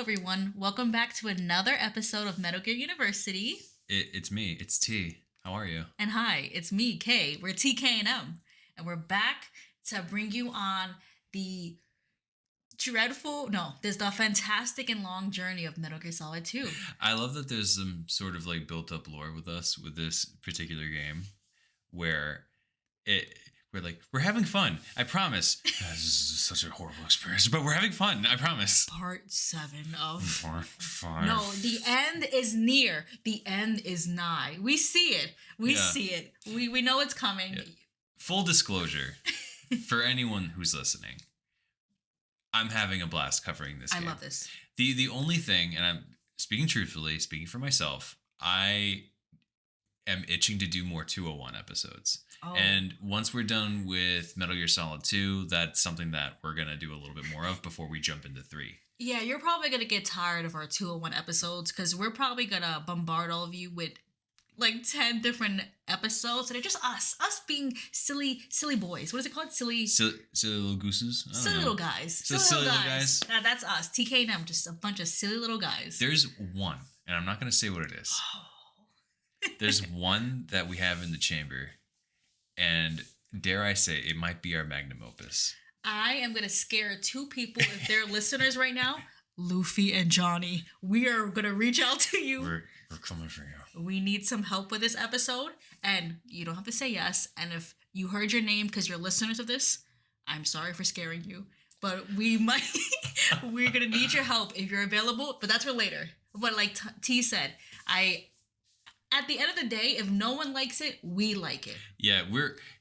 everyone. Welcome back to another episode of Metal Gear University. It's me. It's T. How are you? And hi, it's me, K. We're TK&M. And we're back to bring you on the there's the fantastic and long journey of Metal Gear Solid 2. I love that there's some sort of like built up lore with us with this particular game where we're having fun. I promise. This is such a horrible experience, but we're having fun. I promise. Part 7 of... Part 5. No, the end is near. The end is nigh. We see it. We see it. We know it's coming. Yeah. Full disclosure, for anyone who's listening, I'm having a blast covering this game. I love this. The only thing, and I'm speaking truthfully, speaking for myself, I am itching to do more 201 episodes. Oh. And once we're done with Metal Gear Solid 2, that's something that we're going to do a little bit more of before we jump into 3. Yeah, you're probably going to get tired of our 201 episodes because we're probably going to bombard all of you with like 10 different episodes that are just us being silly boys. What is it called? Silly little gooses? Silly little guys. Silly little guys. That's us. TK&M, just a bunch of silly little guys. There's one, and I'm not going to say what it is. There's one that we have in the chamber. And dare I say, it might be our magnum opus. I am going to scare two people if they're listeners right now. Luffy and Johnny. We are going to reach out to you. We're coming for you. We need some help with this episode. And you don't have to say yes. And if you heard your name because you're listeners of this, I'm sorry for scaring you. But we're going to need your help if you're available. But that's for later. But like T said, at the end of the day, if no one likes it, we like it. Yeah,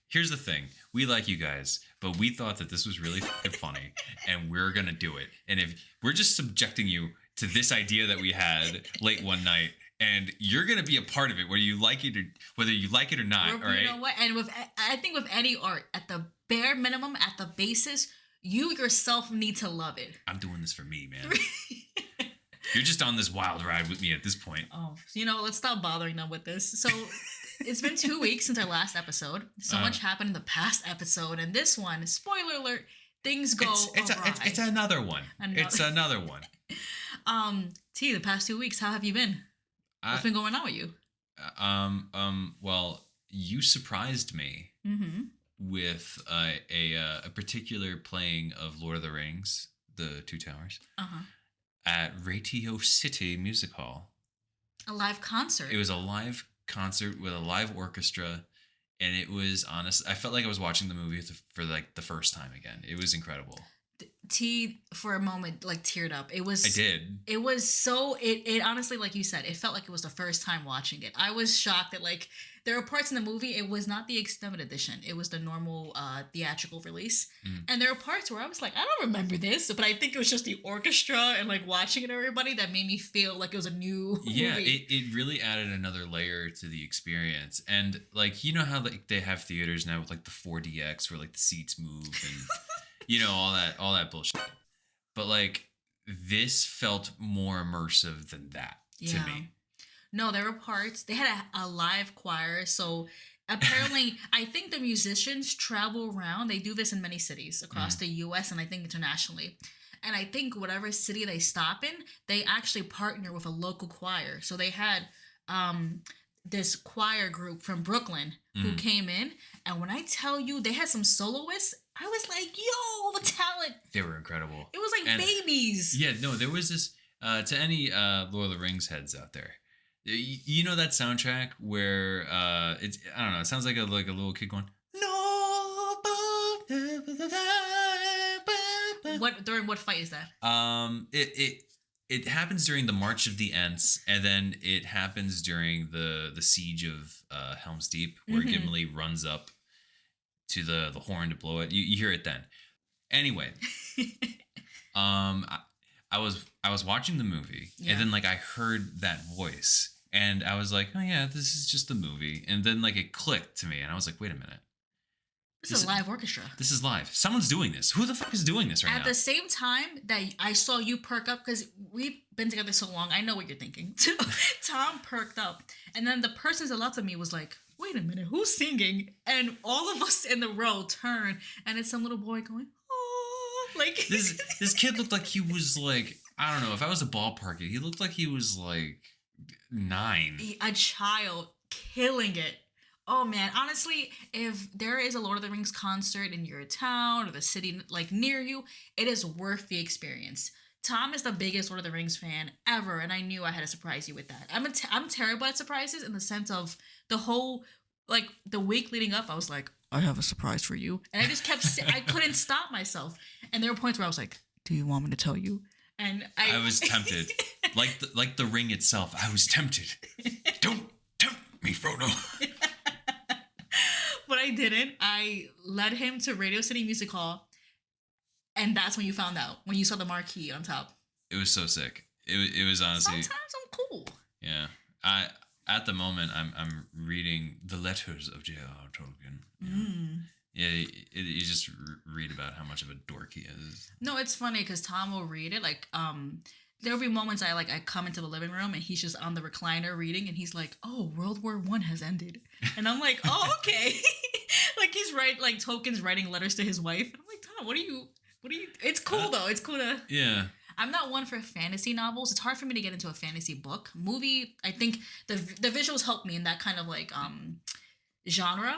here's the thing. We like you guys, but we thought that this was really funny, and we're going to do it. And if we're just subjecting you to this idea that we had late one night, and you're going to be a part of it, whether you like it or not, all right? You know what? And I think with any art, at the bare minimum, at the basis, you yourself need to love it. I'm doing this for me, man. You're just on this wild ride with me at this point. Oh, let's stop bothering them with this. So it's been 2 weeks since our last episode. So much happened in the past episode. And this one, spoiler alert, things go awry. It's another one. It's another one. T, the past 2 weeks, how have you been? What's been going on with you? Well, you surprised me with a particular playing of Lord of the Rings, the Two Towers. Uh-huh. At Radio City Music Hall. A live concert. It was a live concert with a live orchestra, and it was honest. I felt like I was watching the movie for like the first time again. It was incredible. T, for a moment, like teared up. It was. I did. It was so. It honestly, like you said, it felt like it was the first time watching it. I was shocked that like there were parts in the movie. It was not the extended edition. It was the normal theatrical release. And there were parts where I was like, I don't remember this, but I think it was just the orchestra and like watching it everybody that made me feel like it was a new movie. It really added another layer to the experience. And like how like they have theaters now with like the 4DX where like the seats move and all that bullshit. But like this felt more immersive than that to me. No, there were parts. They had a live choir. So apparently, I think the musicians travel around. They do this in many cities across the U.S. and I think internationally. And I think whatever city they stop in, they actually partner with a local choir. So they had this choir group from Brooklyn who came in. And when I tell you they had some soloists, I was like, yo, the talent. They were incredible. It was like babies. Yeah, no, there was this, to any Lord of the Rings heads out there. You know that soundtrack where it's I don't know, it sounds like a little kid going no. During what fight is that? It happens during the March of the Ents, and then it happens during the siege of Helm's Deep, where Gimli runs up to the horn to blow it. You hear it then. Anyway, I was watching the movie, and then like I heard that voice, and I was like, oh yeah, this is just the movie. And then like it clicked to me, and I was like, wait a minute. This is a live orchestra. This is live. Someone's doing this. Who the fuck is doing this right now? At the same time that I saw you perk up, because we've been together so long, I know what you're thinking. Tom perked up, and then the person to the left of me was like, wait a minute, who's singing? And all of us in the row turn, and it's some little boy going, oh, like this kid looked like he was like I don't know. If I was a ballpark it, he looked like he was like 9. A child killing it. Oh man, honestly, if there is a Lord of the Rings concert in your town or the city like near you, it is worth the experience. Tom is the biggest Lord of the Rings fan ever, and I knew I had to surprise you with that. I'm terrible at surprises in the sense of the whole like the week leading up. I was like, I have a surprise for you, and I just kept I couldn't stop myself. And there were points where I was like, Do you want me to tell you? And I was tempted, like the ring itself. I was tempted. Don't tempt me, Frodo. But I didn't. I led him to Radio City Music Hall, and that's when you found out, when you saw the marquee on top. It was so sick. It was honestly. Sometimes I'm cool. Yeah, at the moment I'm reading the letters of J.R.R. Tolkien. Yeah, you just read about how much of a dork he is. No, it's funny because Tom will read it. Like, there'll be moments I come into the living room and he's just on the recliner reading, and he's like, "Oh, World War I has ended," and I'm like, "Oh, okay." Like he's Tolkien's writing letters to his wife, and I'm like, "Tom, what are you? It's cool though. It's cool to." Yeah. I'm not one for fantasy novels. It's hard for me to get into a fantasy book. Movie, I think the visuals help me in that kind of like genre.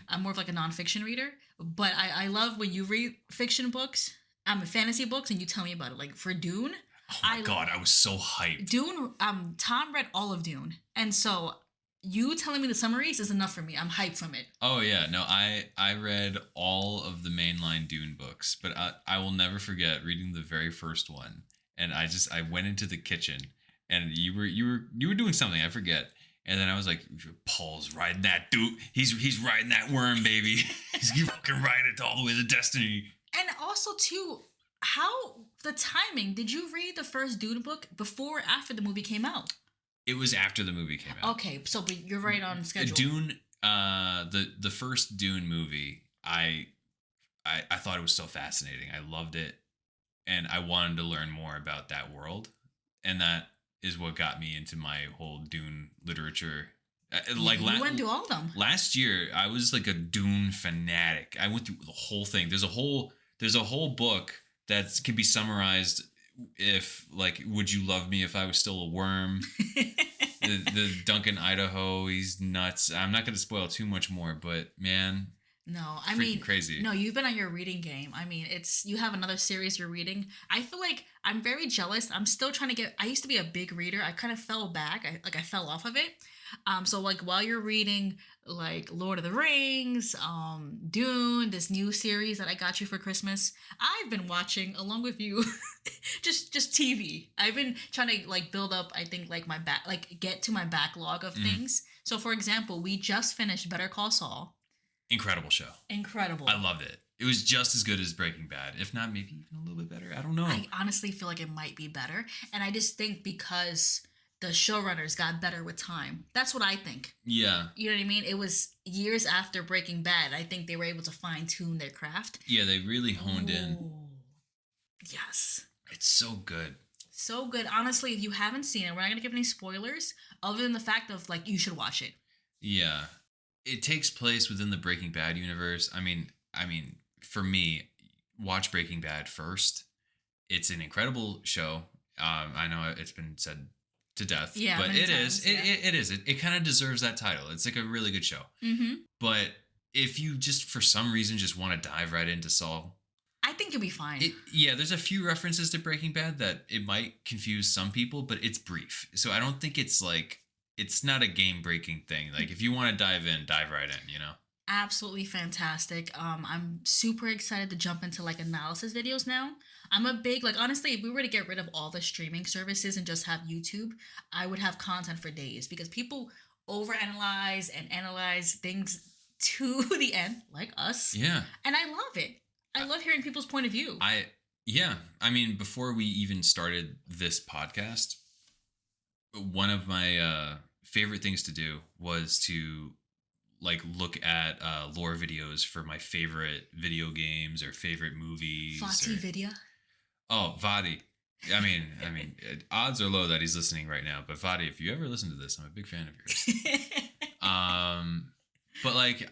I'm more of like a nonfiction reader, but I love when you read fiction books, fantasy books, and you tell me about it. Like for Dune. Oh my God, I was so hyped. Dune, Tom read all of Dune, and so you telling me the summaries is enough for me. I'm hyped from it. Oh yeah, no, I read all of the mainline Dune books, but I will never forget reading the very first one, and I went into the kitchen, and you were doing something, I forget, and then I was like, Paul's riding that dude, he's riding that worm, baby, he's fucking riding it all the way to destiny. And also too, how the timing? Did you read the first Dune book before or after the movie came out? It was after the movie came out. Okay, so but you're right on schedule. Dune, the first Dune movie, I thought it was so fascinating. I loved it, and I wanted to learn more about that world, and that is what got me into my whole Dune literature. You went through all of them. Last year, I was like a Dune fanatic. I went through the whole thing. There's a whole book that can be summarized if like, would you love me if I was still a worm? the Duncan Idaho, he's nuts. I'm not going to spoil too much more, but man, no, I mean, crazy. No, you've been on your reading game. I mean, you have another series you're reading. I feel like I'm very jealous. I'm still trying to I used to be a big reader. I kind of fell back. I fell off of it. So like while you're reading like Lord of the Rings, Dune, this new series that I got you for Christmas, I've been watching along with you, just TV. I've been trying to like build up, I think like get to my backlog of things. So for example, we just finished Better Call Saul. Incredible show. Incredible. I loved it. It was just as good as Breaking Bad, if not maybe even a little bit better. I don't know. I honestly feel like it might be better, and I just think because the showrunners got better with time. That's what I think. Yeah. You know what I mean? It was years after Breaking Bad. I think they were able to fine tune their craft. Yeah, they really honed in. Yes. It's so good. So good. Honestly, if you haven't seen it, we're not going to give any spoilers other than the fact of like, you should watch it. Yeah. It takes place within the Breaking Bad universe. I mean, for me, watch Breaking Bad first. It's an incredible show. I know it's been said to death, but it is. It kind of deserves that title. It's like a really good show. Mm-hmm. But if you just for some reason just want to dive right into Saul, I think you'll be fine. There's a few references to Breaking Bad that it might confuse some people, but it's brief. So I don't think it's not a game-breaking thing. Like if you want to dive right in, you know? Absolutely fantastic. I'm super excited to jump into like analysis videos now. I'm a big, like, honestly, if we were to get rid of all the streaming services and just have YouTube, I would have content for days because people overanalyze and analyze things to the end, like us. Yeah. And I love it. I love hearing people's point of view. I mean, before we even started this podcast, one of my favorite things to do was to like look at lore videos for my favorite video games or favorite movies. Vati Vidya. Oh, Vati. I mean, odds are low that he's listening right now. But Vati, if you ever listen to this, I'm a big fan of yours. But like,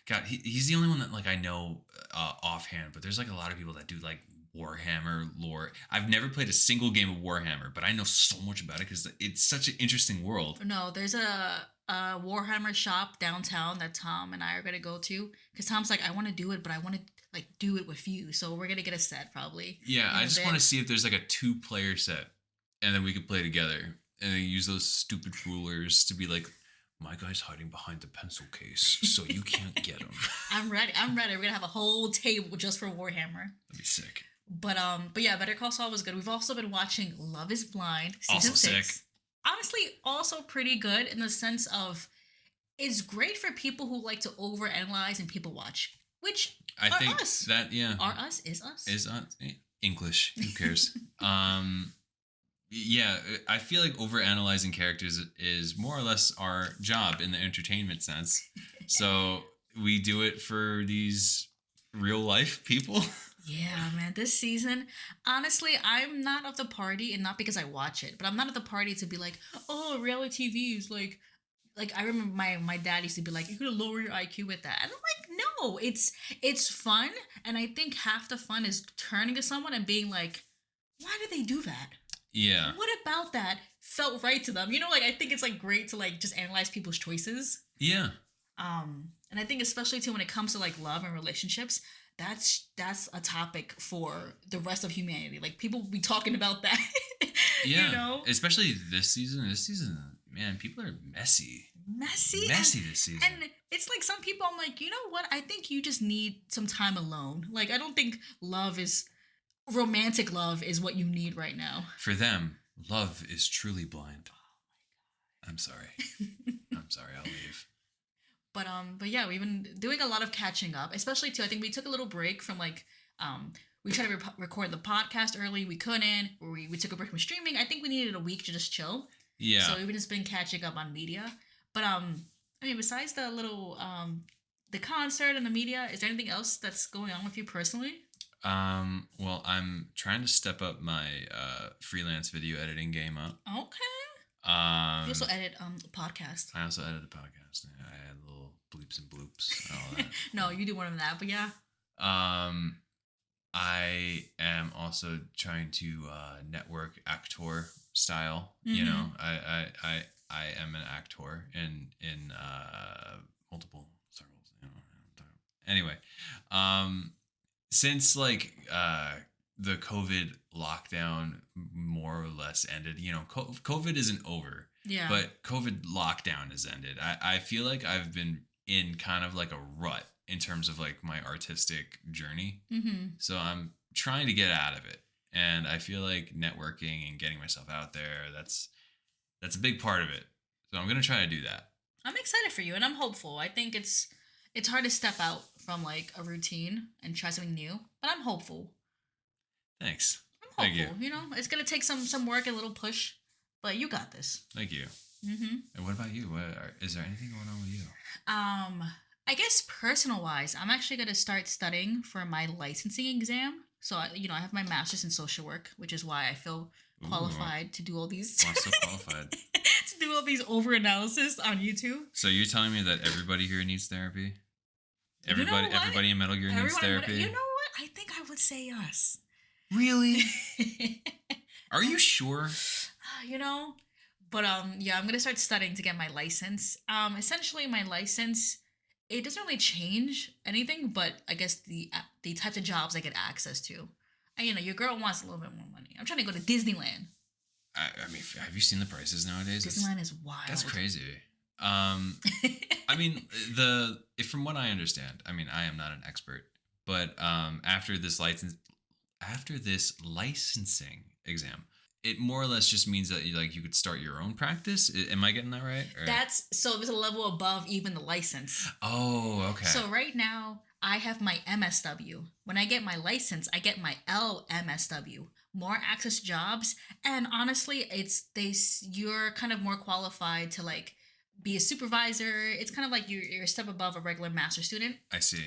God, he's the only one that like I know offhand. But there's like a lot of people that do like Warhammer lore. I've never played a single game of Warhammer, but I know so much about it because it's such an interesting world. No, there's a Warhammer shop downtown that Tom and I are gonna go to because Tom's like, I want to do it, but I want to like do it with you. So we're gonna get a set probably. Yeah, in I a just bit. want to see if there's like a 2-player set, and then we could play together, and then use those stupid rulers to be like, my guy's hiding behind the pencil case, so you can't get him. I'm ready. I'm ready. We're gonna have a whole table just for Warhammer. That'd be sick. But yeah, Better Call Saul was good. We've also been watching Love Is Blind season Also 6. sick. Honestly, also pretty good in the sense of it's great for people who like to overanalyze and people watch, which I are think us. that Are us is us. is English. Who cares? Yeah, I feel like overanalyzing characters is more or less our job in the entertainment sense. So we do it for these real life people. Yeah, man, this season, honestly, I'm not of the party, and not because I watch it, but I'm not of the party to be like, oh, reality TV is like I remember my dad used to be like, you're gonna lower your IQ with that. And I'm like, no, it's fun, and I think half the fun is turning to someone and being like, why did they do that? Yeah. What about that felt right to them? You know, like I think it's like great to like just analyze people's choices. Yeah. And I think especially too when it comes to like love and relationships, that's a topic for the rest of humanity. Like people be talking about that. Yeah. You know? Especially this season. This season, man, people are messy. Messy This season. and it's like some people I'm like, you know what? I think you just need some time alone. Like I don't think romantic love is what you need right now. For them, love is truly blind. I'm sorry. I'm sorry. I'll leave. But yeah, we've been doing a lot of catching up, especially too. I think we took a little break from like we tried to record the podcast early, we couldn't, or we took a break from streaming. I think we needed a week to just chill. Yeah. So we've just been catching up on media. But I mean, besides the little the concert and the media, is there anything else that's going on with you personally? Well, I'm trying to step up my freelance video editing game up. Okay. You also edit a podcast. I also edit a podcast. I add little bleeps and bloops and all that. No, you do more than that, but yeah. I am also trying to network actor style. You know, I am an actor in multiple circles. You know. Anyway, since like the COVID lockdown more or less ended, you know, COVID isn't over. Yeah. But COVID lockdown has ended. I feel like I've been in kind of like a rut in terms of like my artistic journey. Mm-hmm. So I'm trying to get out of it. And I feel like networking and getting myself out there, that's a big part of it. So I'm going to try to do that. I'm excited for you and I'm hopeful. I think it's hard to step out from like a routine and try something new, but I'm hopeful. Thanks. I'm Thank hopeful. You know, it's going to take some work, a little push, but you got this. Thank you. Mm-hmm. And what about you? Is there anything going on with you? I guess personal wise, I'm actually going to start studying for my licensing exam. So, you know, I have my master's in social work, which is why I feel qualified to do all these. I'm so qualified. To do all these over analysis on YouTube. So you're telling me that everybody here needs therapy? You know what? Everybody in Metal Gear needs therapy? You know what? I think I would say us. Really? Are you sure? You know, but yeah, I'm gonna start studying to get my license. Essentially, my license, it doesn't really change anything, but I guess the types of jobs I get access to. And you know, your girl wants a little bit more money. I'm trying to go to Disneyland. I mean, have you seen the prices nowadays? Disneyland is wild. That's crazy. I mean, from what I understand, I mean, I am not an expert, but after this licensing exam, it more or less just means that you could start your own practice. Am I getting that right? Or? So there's a level above even the license. Oh, okay. So right now I have my MSW. When I get my license, I get my LMSW. More access to jobs, and honestly, you're kind of more qualified to like be a supervisor. It's kind of like you're a step above a regular master student. I see.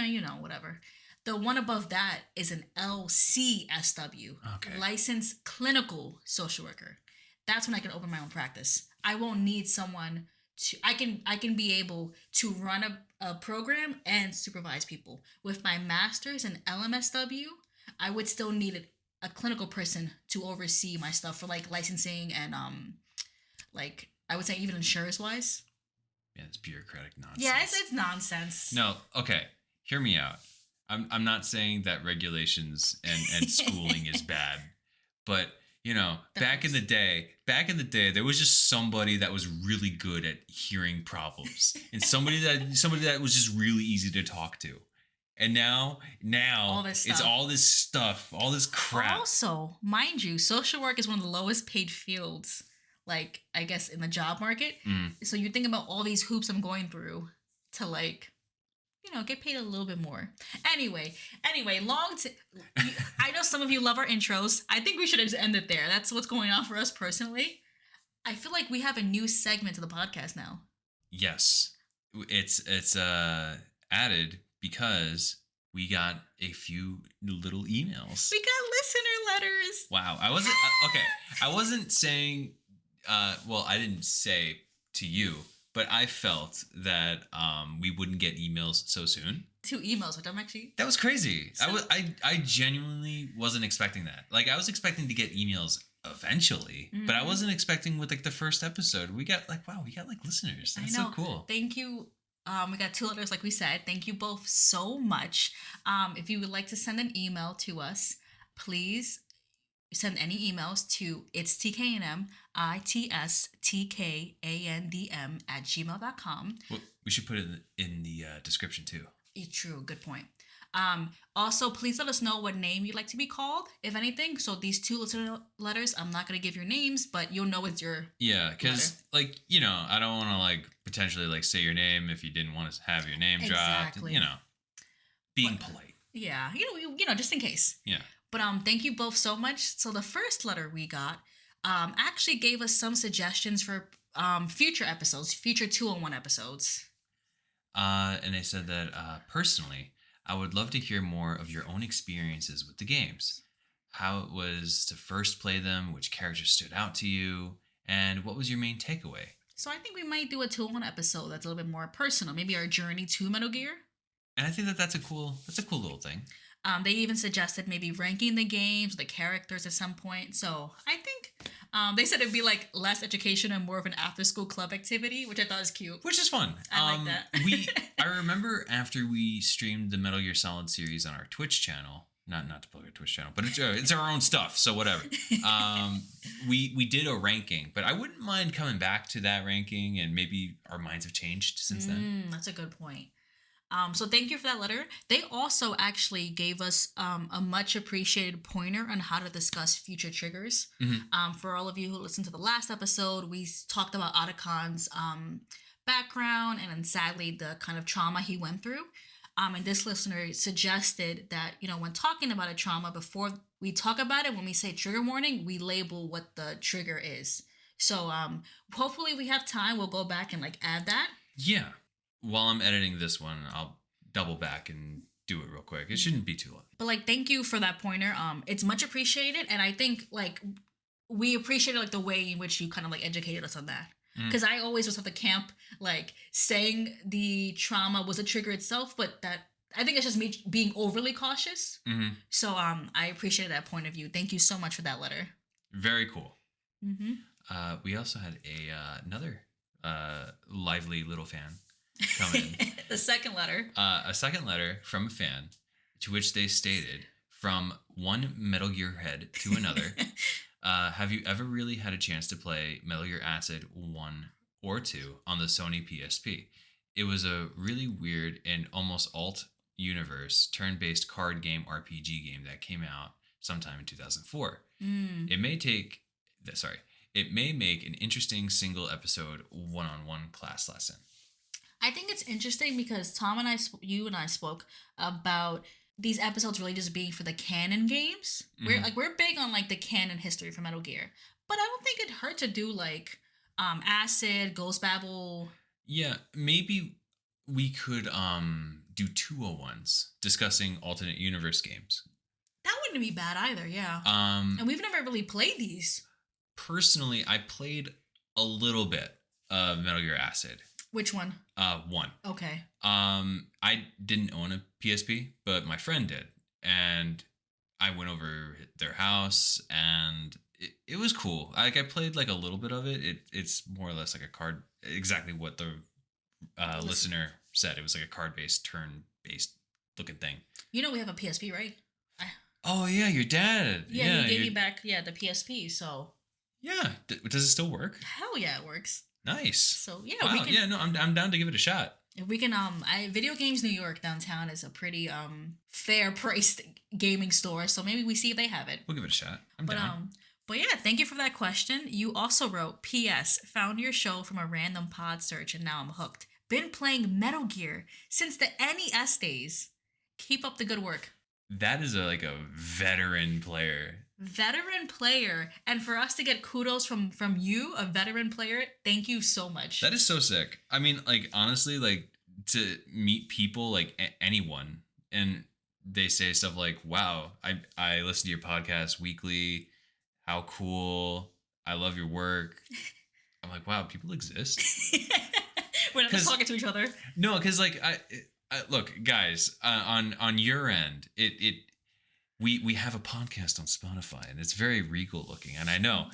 You know, whatever. The one above that is an LCSW, okay. Licensed Clinical Social Worker. That's when I can open my own practice. I won't need someone to. I can be able to run a program and supervise people. With my master's in LMSW, I would still need a clinical person to oversee my stuff for like licensing and like I would say even insurance wise. Yeah, it's bureaucratic nonsense. Yeah, it's nonsense. No, okay. Hear me out. I'm not saying that regulations and schooling is bad, but back in the day, there was just somebody that was really good at hearing problems, and somebody that was just really easy to talk to. And now it's all this stuff, all this crap. Also, mind you, social work is one of the lowest paid fields, like I guess in the job market. So you think about all these hoops I'm going through to like, get paid a little bit more. Anyway, I know some of you love our intros. I think we should just end it there. That's what's going on for us personally. I feel like we have a new segment to the podcast now. Yes, it's added because we got a few little emails. We got listener letters. Wow, I wasn't okay. I wasn't saying. Well, I didn't say to you, but I felt that we wouldn't get emails so soon. 2 emails, which I'm actually. That was crazy. I genuinely wasn't expecting that. Like I was expecting to get emails eventually, but I wasn't expecting with like the first episode. We got like listeners. That's so cool. Thank you. We got 2 letters, like we said. Thank you both so much. If you would like to send an email to us, please send any emails to itstknmitstKandm@gmail.com. Well, we should put it in the description too. True, good point. Also, please let us know what name you'd like to be called, if anything. So these 2 listener letters, I'm not going to give your names, but you'll know it's your because like, I don't want to like potentially like say your name if you didn't want to have your name dropped, being polite. Yeah, just in case. Yeah. But thank you both so much. So the first letter we got actually gave us some suggestions for future episodes, future 201 episodes. And they said that personally, I would love to hear more of your own experiences with the games. How it was to first play them, which characters stood out to you, and what was your main takeaway? So I think we might do a 201 episode that's a little bit more personal. Maybe our journey to Metal Gear. And I think that's a cool little thing. They even suggested maybe ranking the games, the characters at some point. So I think they said it'd be like less education and more of an after-school club activity, which I thought was cute. Which is fun. I like that. I remember after we streamed the Metal Gear Solid series on our Twitch channel, not to plug our Twitch channel, but it's our own stuff, so whatever. We did a ranking, but I wouldn't mind coming back to that ranking, and maybe our minds have changed since then. That's a good point. So thank you for that letter. They also actually gave us a much appreciated pointer on how to discuss future triggers. For all of you who listened to the last episode, we talked about Otacon's background and then sadly the kind of trauma he went through. And this listener suggested that, when talking about a trauma, before we talk about it, when we say trigger warning, we label what the trigger is. So hopefully we have time. We'll go back and like add that. Yeah. While I'm editing this one, I'll double back and do it real quick. It shouldn't be too long. But like, thank you for that pointer. It's much appreciated. And I think like we appreciated like the way in which you kind of like educated us on that. Because I always was at the camp, like saying the trauma was a trigger itself, but that I think it's just me being overly cautious. So I appreciate that point of view. Thank you so much for that letter. Very cool. We also had another lively little fan come in. The second letter. A second letter from a fan, to which they stated, from one Metal Gear head to another, have you ever really had a chance to play Metal Gear Acid 1 or 2 on the Sony PSP? It was a really weird and almost alt-universe turn-based card game RPG game that came out sometime in 2004. It may make an interesting single episode one-on-one class lesson. I think it's interesting because Tom and you and I spoke about these episodes really just being for the canon games. We're big on like the canon history for Metal Gear, but I don't think it'd hurt to do like Acid, Ghost Babel. Yeah, maybe we could do 201s discussing alternate universe games. That wouldn't be bad either, yeah. And we've never really played these. Personally, I played a little bit of Metal Gear Acid. Which one? 1. Okay. I didn't own a PSP, but my friend did, and I went over their house and it was cool. Like I played like a little bit of it. It's more or less like a card, exactly what the listener said. It was like a card based, turn based looking thing. You know we have a PSP, right? Oh yeah, your dad. Yeah, he gave me back the PSP. So yeah, does it still work? hell yeah, it works. Nice. So yeah, wow. we can. Yeah, no, I'm down to give it a shot. If we can, Video Games New York downtown is a pretty fair priced gaming store. So maybe we see if they have it. We'll give it a shot. I'm down. But yeah, thank you for that question. You also wrote, P.S. Found your show from a random pod search and now I'm hooked. Been playing Metal Gear since the NES days. Keep up the good work. That is like a veteran player. Veteran player. And for us to get kudos from you, a veteran player, thank you so much. That is so sick. I mean, like, honestly, like, to meet people, like, anyone, and they say stuff like, wow, I listen to your podcast weekly. How cool. I love your work. I'm like, wow, people exist. We're not just talking to each other. No, because, like, I look, guys, on your end, we have a podcast on Spotify, and it's very regal looking, and I know.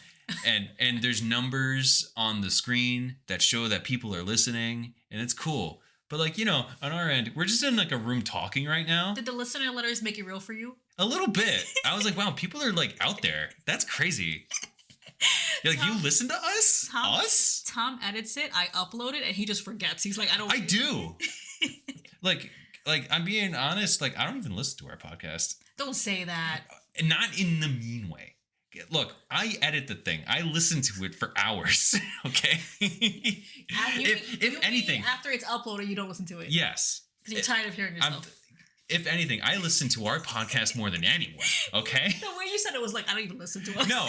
And there's numbers on the screen that show that people are listening, and it's cool. But, like, you know, on our end, we're just in, like, a room talking right now. Did the listener letters make it real for you? A little bit. I was like, wow, people are, like, out there. That's crazy. You're like, you listen to us? Us? Tom edits it, I upload it, and he just forgets. He's like, I do. like, I'm being honest, like, I don't even listen to our podcast. Don't say that. Not in the mean way. Look, I edit the thing. I listen to it for hours. Okay. If anything, after it's uploaded, you don't listen to it. Yes. Because you're tired of hearing yourself. If anything, I listen to our podcast more than anyone. Okay. The way you said it was like, I don't even listen to us. No.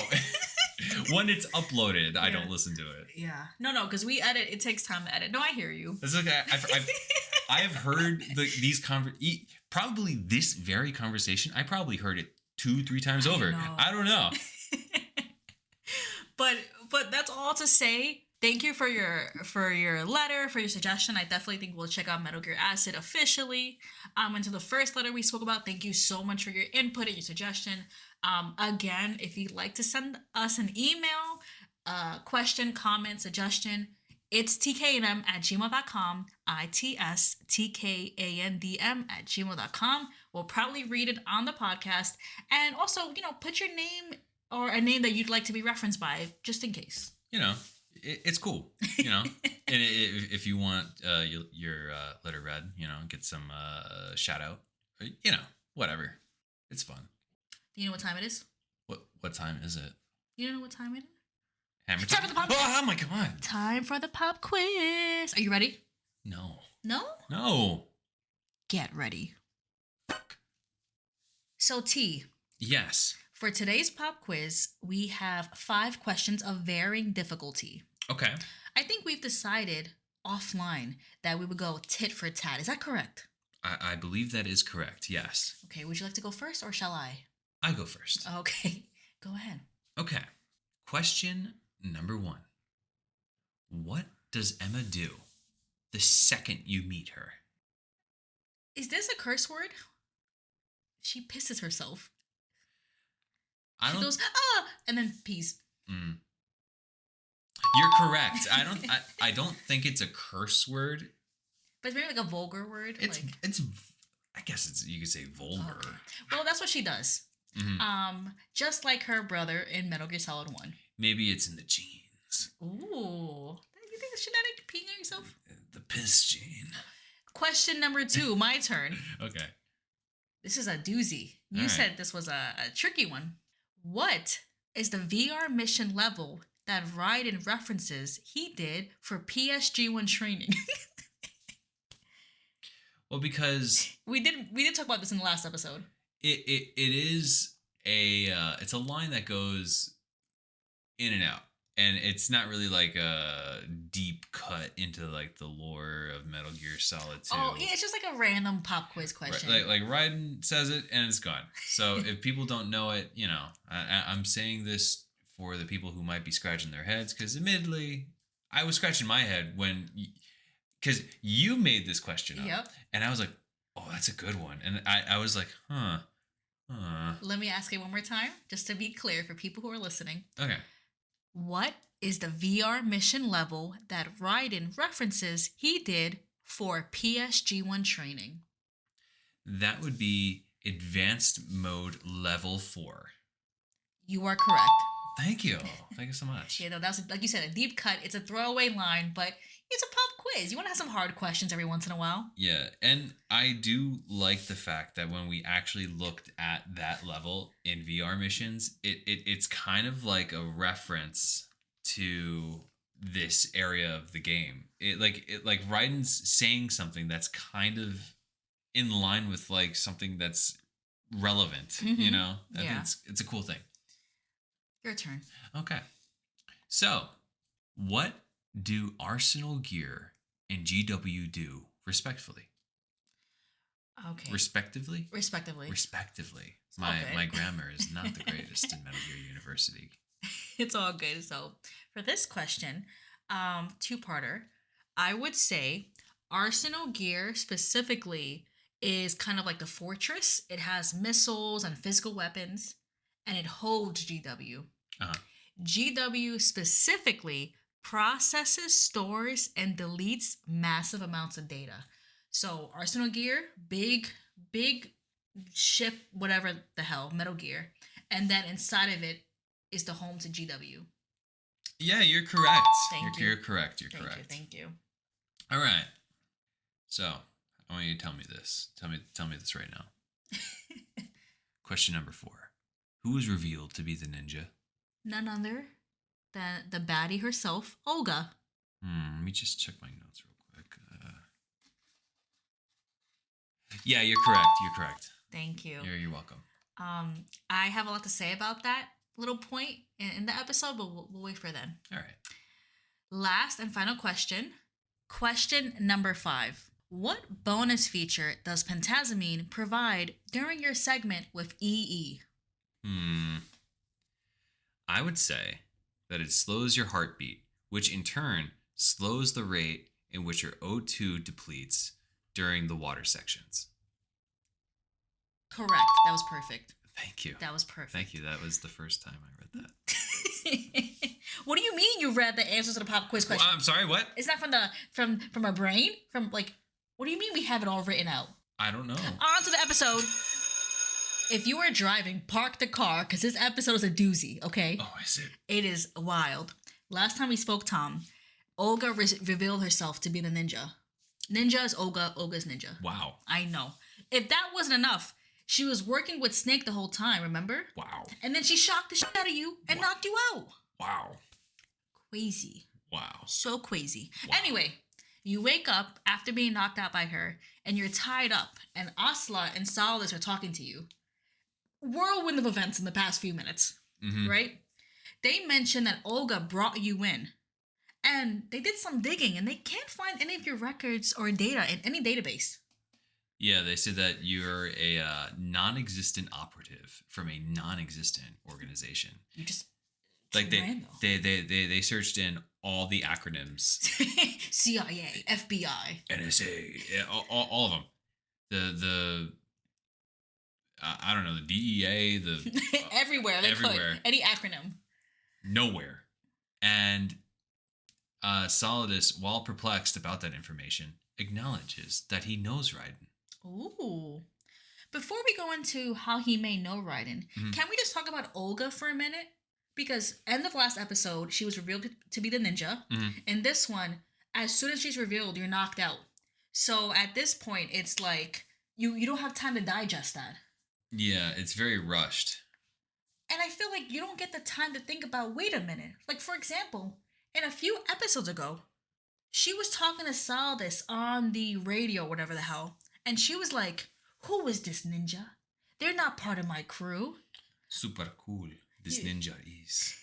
When it's uploaded, I don't listen to it. Yeah. No, because we edit. It takes time to edit. No, I hear you. It's like I've heard these probably this very conversation. I probably heard it 2-3 times over. I don't know. But that's all to say. Thank you for your letter, for your suggestion. I definitely think we'll check out Metal Gear Acid officially. And to the first letter we spoke about, thank you so much for your input and your suggestion. Again, if you'd like to send us an email, question, comment, suggestion, it's tkandm@gmail.com, itstkandm@gmail.com. We'll probably read it on the podcast. And also, put your name or a name that you'd like to be referenced by, just in case. It's cool, And if you want your letter read, get some shout out, whatever. It's fun. Do you know what time it is? What time is it? You don't know what time it is? Hammer time for the pop quiz. Oh my god. Time for the pop quiz. Are you ready? No. No? No. Get ready. So T. Yes. For today's pop quiz, we have 5 questions of varying difficulty. Okay. I think we've decided offline that we would go tit for tat. Is that correct? I believe that is correct, yes. Okay, would you like to go first or shall I? I go first. Okay, go ahead. Okay. Question number 1. What does Emma do the second you meet her? Is this a curse word? She pisses herself. She goes, and then pees. Mm. You're correct. I don't think it's a curse word. But it's maybe like a vulgar word. It's I guess you could say vulgar. Okay. Well, that's what she does. Mm-hmm. Just like her brother in Metal Gear Solid 1. Maybe it's in the genes. Ooh. You think it's genetic peeing on yourself? The piss gene. Question number 2, my turn. Okay. This is a doozy. You said this was a tricky one. What is the VR mission level that Raiden references he did for PSG-1 training? Well, because we did talk about this in the last episode. It is it's a line that goes in and out, and it's not really like a deep cut into like the lore of Metal Gear Solid 2. Oh yeah, it's just like a random pop quiz question. Right, like Raiden says it and it's gone. So if people don't know it, I'm saying this for the people who might be scratching their heads, because admittedly, I was scratching my head because you made this question up. Yep. And I was like, oh, that's a good one. And I was like, huh. Let me ask it one more time, just to be clear for people who are listening. Okay. What is the VR mission level that Raiden references he did for PSG-1 training? That would be advanced mode level 4. You are correct. Thank you. Thank you so much. You know, that was, like you said, a deep cut. It's a throwaway line, but it's a pop quiz. You want to have some hard questions every once in a while. Yeah, and I do like the fact that when we actually looked at that level in VR missions, it's kind of like a reference to this area of the game. It like Raiden's saying something that's kind of in line with like something that's relevant, you know? I think it's a cool thing. Your turn. Okay. So, what do Arsenal Gear and GW do, respectively? Okay. Respectively? Respectively. Respectively. Okay. My grammar is not the greatest in Metal Gear University. It's all good. So, for this question, two-parter, I would say Arsenal Gear specifically is kind of like the fortress. It has missiles and physical weapons, and it holds GW. Uh-huh. GW specifically processes, stores, and deletes massive amounts of data. So Arsenal Gear, big ship, whatever the hell, Metal Gear, and then inside of it is the home to GW. Yeah, you're correct. Thank you. You're correct. You're correct. Thank you. All right. So I want you to tell me this. Tell me this right now. Question number 4. Who was revealed to be the ninja? None other than the baddie herself, Olga. Let me just check my notes real quick. Yeah, you're correct. You're correct. Thank you. You're welcome. I have a lot to say about that little point in the episode, but we'll wait for then. All right. Last and final question. Question number 5. What bonus feature does pentazamine provide during your segment with EE? I would say that it slows your heartbeat, which in turn slows the rate in which your O2 depletes during the water sections. Correct. That was perfect. Thank you. That was perfect. Thank you. That was the first time I read that. What do you mean you read the answers to the pop quiz question? Well, I'm sorry, what? It's not from our brain? From like, what do you mean we have it all written out? I don't know. On to the episode. If you are driving, park the car, because this episode is a doozy, okay? Oh, is it? It is wild. Last time we spoke, Tom, Olga revealed herself to be the ninja. Ninja is Olga, Olga's ninja. Wow. I know. If that wasn't enough, she was working with Snake the whole time, remember? Wow. And then she shocked the shit out of you and knocked you out. Wow. Crazy. Wow. So crazy. Wow. Anyway, you wake up after being knocked out by her, and you're tied up, and Asla and Solidus are talking to you. Whirlwind of events in the past few minutes, right? They mentioned that Olga brought you in, and they did some digging, and they can't find any of your records or data in any database. Yeah, they said that you're a non-existent operative from a non-existent organization. You just like they searched in all the acronyms. CIA, FBI, NSA, all of them. The I don't know, the DEA, the everywhere they everywhere. could, any acronym. Nowhere. And Solidus, while perplexed about that information, acknowledges that he knows Raiden. Ooh. Before we go into how he may know Raiden, can we just talk about Olga for a minute? Because end of last episode, she was revealed to be the ninja. In this one, as soon as she's revealed, you're knocked out. So at this point, it's like you don't have time to digest that. Yeah, it's very rushed. And I feel like you don't get the time to think about, wait a minute. Like, for example, in a few episodes ago, she was talking to Solidus on the radio, whatever the hell. And she was like, who is this ninja? They're not part of my crew. Super cool. This ninja is.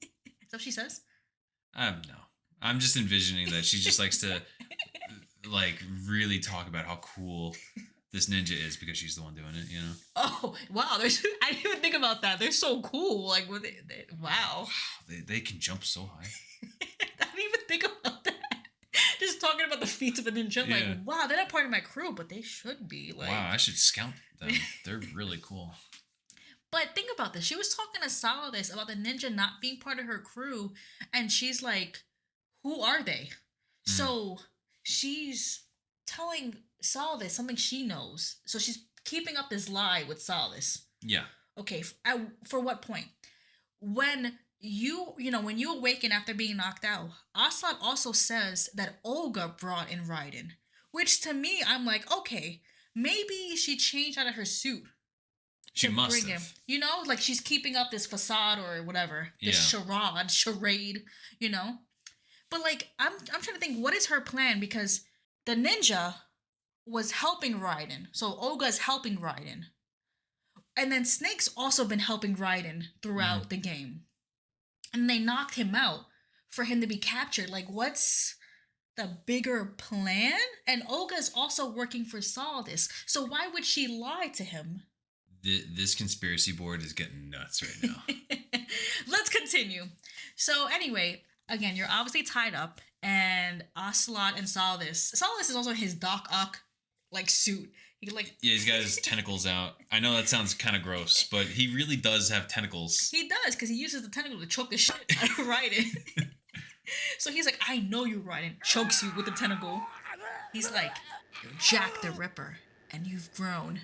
Is that what she says? No. I'm just envisioning that she just likes to, like, really talk about how cool this ninja is because she's the one doing it, you know? Oh, wow. I didn't even think about that. They're so cool. Like, wow. They can jump so high. I didn't even think about that. Just talking about the feats of a ninja. Yeah. Like, wow, they're not part of my crew, but they should be. Like, wow, I should scout them. They're really cool. But think about this. She was talking to Solidus about the ninja not being part of her crew, and she's like, "Who are they?" Mm, So she's telling Solidus something she knows. So she's keeping up this lie with Solidus. yeah. Okay, for what point? When when you awaken after being knocked out, Ocelot also says that Olga brought in Raiden, which to me, I'm like, okay, maybe she changed out of her suit She to must bring him. have. Like she's keeping up this facade or whatever, this Yeah. charade, you know. But like, I'm trying to think, what is her plan? Because the ninja was helping Raiden, so Olga's helping Raiden, and then Snake's also been helping Raiden Mhm. throughout the game, and they knocked him out for him to be captured. Like, what's the bigger plan? And Olga's also working for Saldus, so why would she lie to him? This conspiracy board is getting nuts right now. Let's continue. So anyway, again, you're obviously tied up, and Ocelot and Saldus. Saldus is also his Doc Ock like suit. He like Yeah, he's got his tentacles out. I know that sounds kind of gross, but he really does have tentacles. he does because he uses the tentacle to choke the shit out of Raiden. So he's like, I know you, Raiden. Chokes you with the tentacle. He's like, you're Jack the Ripper, and you've grown.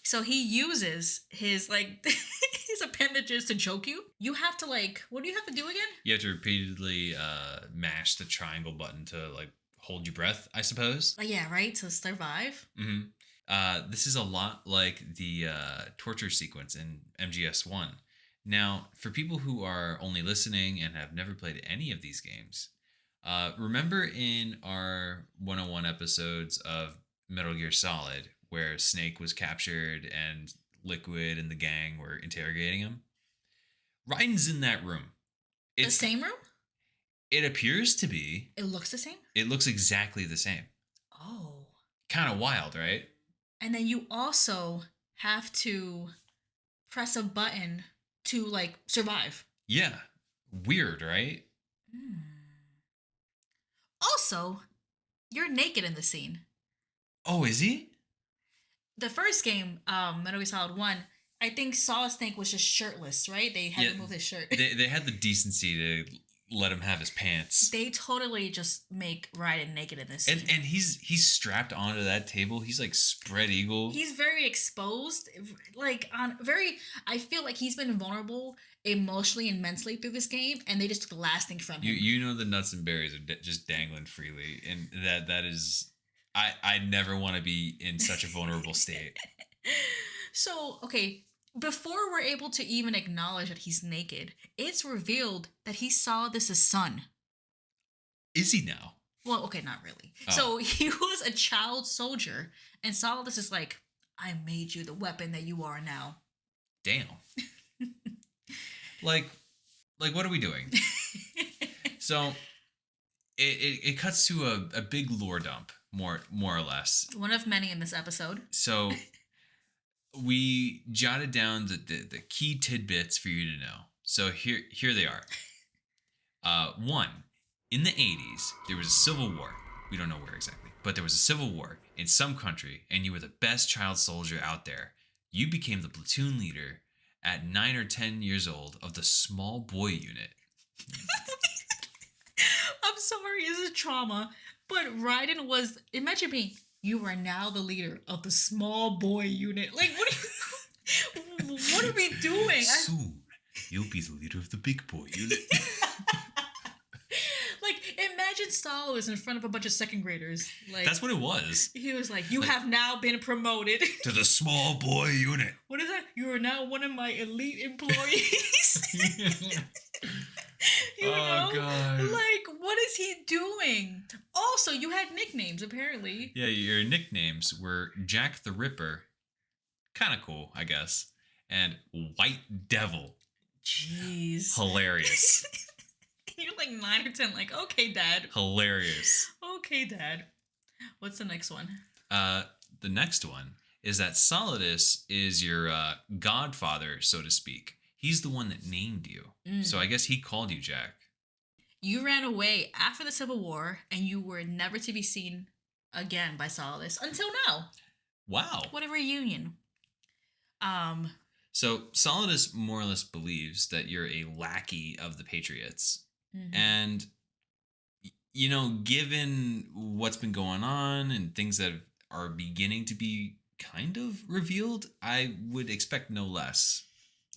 So he uses his like his appendages to choke you. You have to like, what do you have to do again? You have to repeatedly mash the triangle button to like hold your breath, I suppose. Yeah, right. To survive. Hmm. This is a lot like the torture sequence in MGS1. Now, for people who are only listening and have never played any of these games, remember in our 101 episodes of Metal Gear Solid, where Snake was captured and Liquid and the gang were interrogating him? Raiden's in that room. The same room? It appears to be. It looks the same? It looks exactly the same. Oh. Kind of wild, right? And then you also have to press a button to like survive. Yeah. Weird, right? Hmm. Also, you're naked in the scene. Oh, is he? The first game, Metal Gear Solid 1, I think Solid Snake was just shirtless, right? They had Yeah, to move his shirt. they had the decency to let him have his pants. They totally just make Raiden naked in this scene. And he's strapped onto that table. He's like spread eagle. He's very exposed, like on very. I feel like he's been vulnerable emotionally and mentally through this game, and they just took the last thing from him. You know the nuts and berries are just dangling freely, and that is. I never want to be in such a vulnerable state. So, okay, before we're able to even acknowledge that he's naked, it's revealed that he saw this as son. Is he now? Well, okay, not really. Oh. So he was a child soldier, and Solidus is like, I made you the weapon that you are now. Damn. like what are we doing? So it cuts to a big lore dump, more or less. One of many in this episode. So we jotted down the key tidbits for you to know. So here they are. One, in the 80s, there was a civil war. We don't know where exactly, but there was a civil war in some country, and you were the best child soldier out there. You became the platoon leader at 9 or 10 years old of the small boy unit. I'm sorry, this is trauma. But Raiden was, imagine being, you are now the leader of the small boy unit. Like, what are we doing? Soon, you'll be the leader of the big boy unit. Like, imagine Stal was in front of a bunch of second graders. Like, That's what it was. he was like, you have now been promoted. To the small boy unit. What is that? You are now one of my elite employees. You know? God. Like, what is he doing? Also, you had nicknames, apparently. Yeah, your nicknames were Jack the Ripper. Kind of cool, I guess. And White Devil. Jeez. Hilarious. You're like 9 or 10, like, okay, Dad. Hilarious. Okay, Dad. What's the next one? The next one is that Solidus is your godfather, so to speak. He's the one that named you. So I guess he called you Jack. You ran away after the Civil War, and you were never to be seen again by Solidus until now. Wow. What a reunion. So Solidus more or less believes that you're a lackey of the Patriots. Mhm. And, you know, given what's been going on and things that are beginning to be kind of revealed, I would expect no less.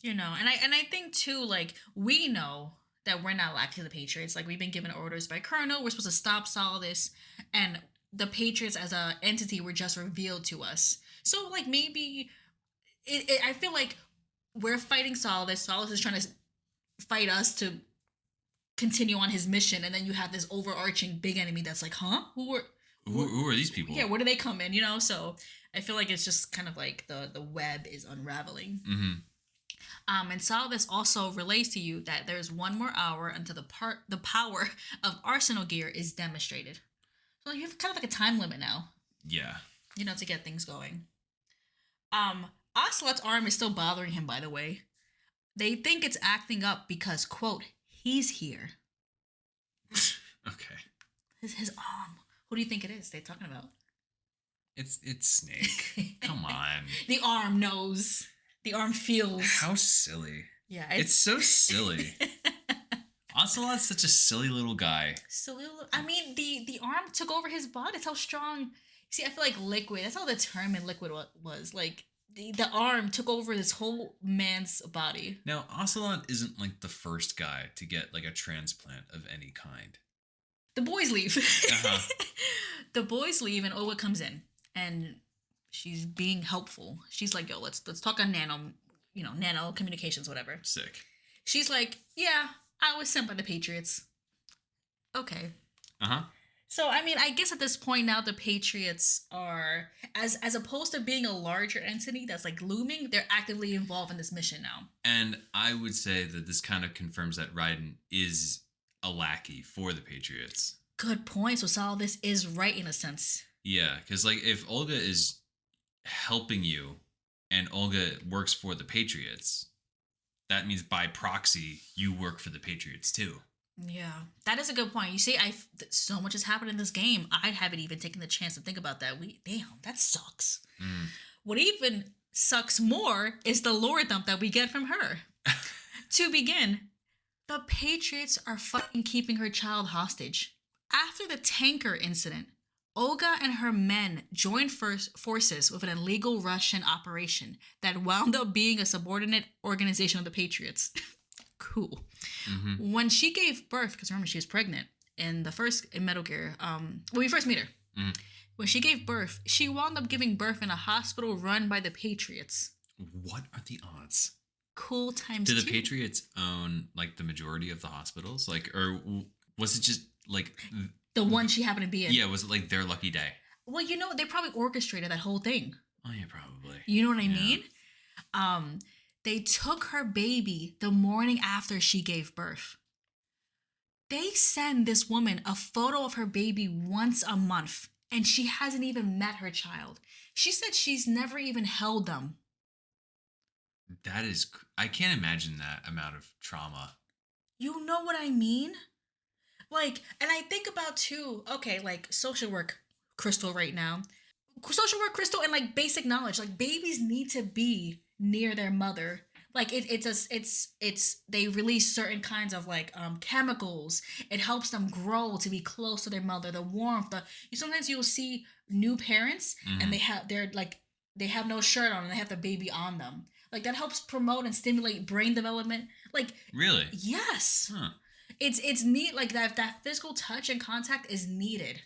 You know, and I think too, like, we know that we're not lacking the Patriots. Like, we've been given orders by Colonel. We're supposed to stop Solidus, and the Patriots as a entity were just revealed to us. So, like, maybe I feel like we're fighting Solidus. Solidus is trying to fight us to continue on his mission, and then you have this overarching big enemy that's like, huh? Who are these people? Yeah, where do they come in? You know, so I feel like it's just kind of like the web is unraveling. Mm-hmm. And Solidus also relays to you that there's 1 more hour until the power of Arsenal gear is demonstrated. So you have kind of like a time limit now, Yeah. you know, to get things going. Ocelot's arm is still bothering him, by the way. They think it's acting up because, quote, he's here. Okay. His arm. Who do you think it is they're talking about? It's Snake. Come on. The arm knows. The arm feels. How silly. Yeah. It's so silly. Ocelot's such a silly little guy. Silly. I mean, the arm took over his body. That's how strong. See, I feel like Liquid. That's how determined Liquid was. Like, the arm took over this whole man's body. Now, Ocelot isn't like the first guy to get like a transplant of any kind. The boys leave. Uh-huh. The boys leave, and Owa comes in, and she's being helpful. She's like, "Yo, let's talk on nano communications, whatever." Sick. She's like, "Yeah, I was sent by the Patriots." Okay. Uh-huh. So, I mean, I guess at this point now, the Patriots are, as opposed to being a larger entity that's like looming, they're actively involved in this mission now. And I would say that this kind of confirms that Raiden is a lackey for the Patriots. Good point. So, Solidus is right in a sense. Yeah, because like if Olga is helping you and Olga works for the Patriots, that means by proxy you work for the Patriots too. Yeah, that is a good point. You see, so much has happened in this game. I haven't even taken the chance to think about that. That sucks. Mm. What even sucks more is the lore dump that we get from her. To begin, the Patriots are fucking keeping her child hostage. After the tanker incident, Olga and her men joined forces with an illegal Russian operation that wound up being a subordinate organization of the Patriots. Cool. Mm-hmm. When she gave birth, because remember she was pregnant in Metal Gear, when we first meet her, Mm-hmm. when she gave birth, she wound up giving birth in a hospital run by the Patriots. What are the odds? Cool times Do the two. Patriots own like the majority of the hospitals? Like, or was it just like The one she happened to be in. Yeah, was it like their lucky day? Well, you know, they probably orchestrated that whole thing. Oh yeah, probably. You know what I Yeah. mean? They took her baby the morning after she gave birth. They send this woman a photo of her baby once a month, and she hasn't even met her child. She said she's never even held them. That is, I can't imagine that amount of trauma. You know what I mean? Like, and I think about too, okay, like social work Crystal right now. Social work Crystal and like basic knowledge. Like babies need to be near their mother. Like it's they release certain kinds of like chemicals. It helps them grow to be close to their mother. The warmth. Sometimes you'll see new parents and they have no shirt on and they have the baby on them. Like that helps promote and stimulate brain development. Like Really? yes. Huh. It's neat, like that physical touch and contact is needed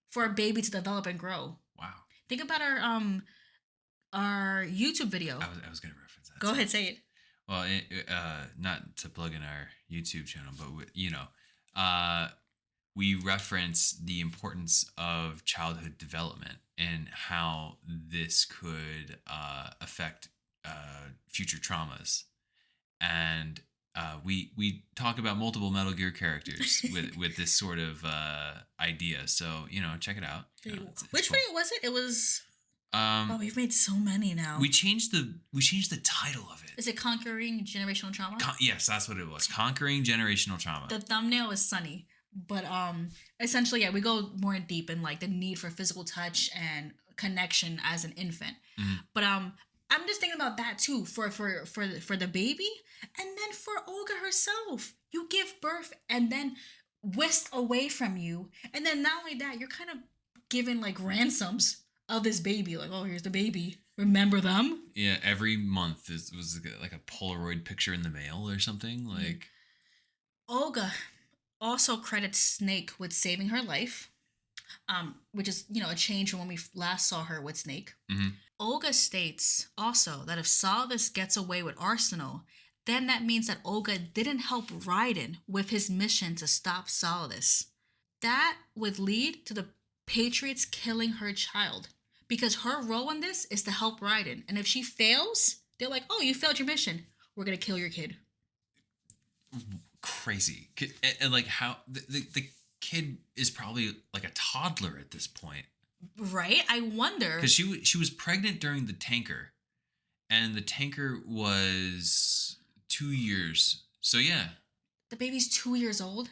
for a baby to develop and grow. Wow. Think about our YouTube video. I was gonna reference that. Go ahead, say it. Well, not to plug in our YouTube channel, but we reference the importance of childhood development and how this could affect future traumas, and we talk about multiple Metal Gear characters with this sort of idea. So check it out. It's Which cool. video was it? It was. Um, We've made so many now. we changed the title of it. Is it Conquering Generational Trauma? Yes, that's what it was. Conquering Generational Trauma. The thumbnail is Sunny, but essentially, yeah, we go more deep in like the need for physical touch and connection as an infant. Mhm. But I'm just thinking about that too for the baby, and then for Olga herself. You give birth and then whisked away from you, and then not only that, you're kind of given like ransoms of this baby. Like, oh, here's the baby. Remember them? Yeah, every month was like a Polaroid picture in the mail or something. Like, Olga also credits Snake with saving her life, which is, a change from when we last saw her with Snake. mm-hmm. Olga states also that if Solidus gets away with Arsenal, then that means that Olga didn't help Raiden with his mission to stop Solidus. That would lead to the Patriots killing her child, because her role in this is to help Raiden. And if she fails, they're like, oh, you failed your mission. We're going to kill your kid. Crazy. And like how the kid is probably like a toddler at this point. Right? I wonder. Because she was pregnant during the tanker. And the tanker was 2 years. So yeah. The baby's 2 years old.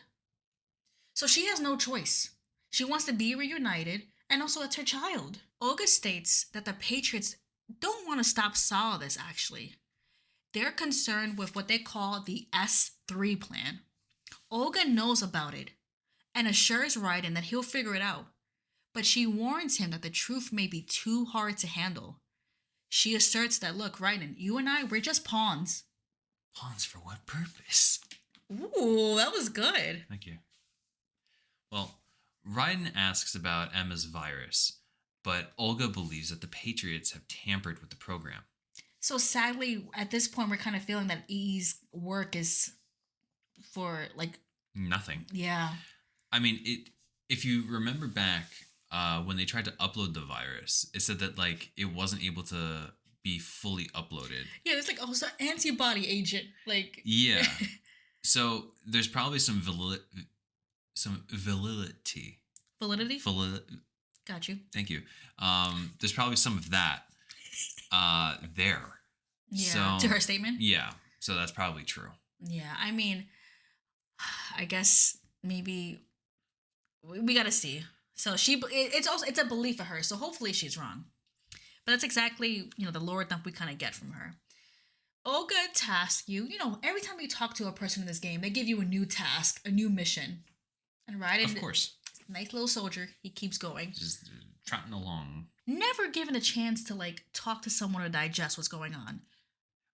So she has no choice. She wants to be reunited, and also it's her child. Olga states that the Patriots don't want to stop Solidus, actually. They're concerned with what they call the S3 plan. Olga knows about it and assures Raiden that he'll figure it out. But she warns him that the truth may be too hard to handle. She asserts that, look, Raiden, you and I, we're just pawns. Pawns for what purpose? Ooh, that was good. Thank you. Well, Raiden asks about Emma's virus, but Olga believes that the Patriots have tampered with the program. So sadly, at this point, we're kind of feeling that E's work is for, like... nothing. Yeah. I mean, if you remember back, when they tried to upload the virus, it said that, like, it wasn't able to be fully uploaded. Yeah, there's, like, also antibody agent. Like... Yeah. So, there's probably some validity. Validity? Got you. Thank you. There's probably some of that there. Yeah, so, to her statement? Yeah, so that's probably true. Yeah, I mean, I guess maybe we gotta see. So it's a belief of hers, so hopefully she's wrong. But that's exactly, the lore dump we kind of get from her. Olga tasks you, every time you talk to a person in this game, they give you a new task, a new mission. And Raiden, of course, nice little soldier, he keeps going. Just trotting along. Never given a chance to, like, talk to someone or digest what's going on.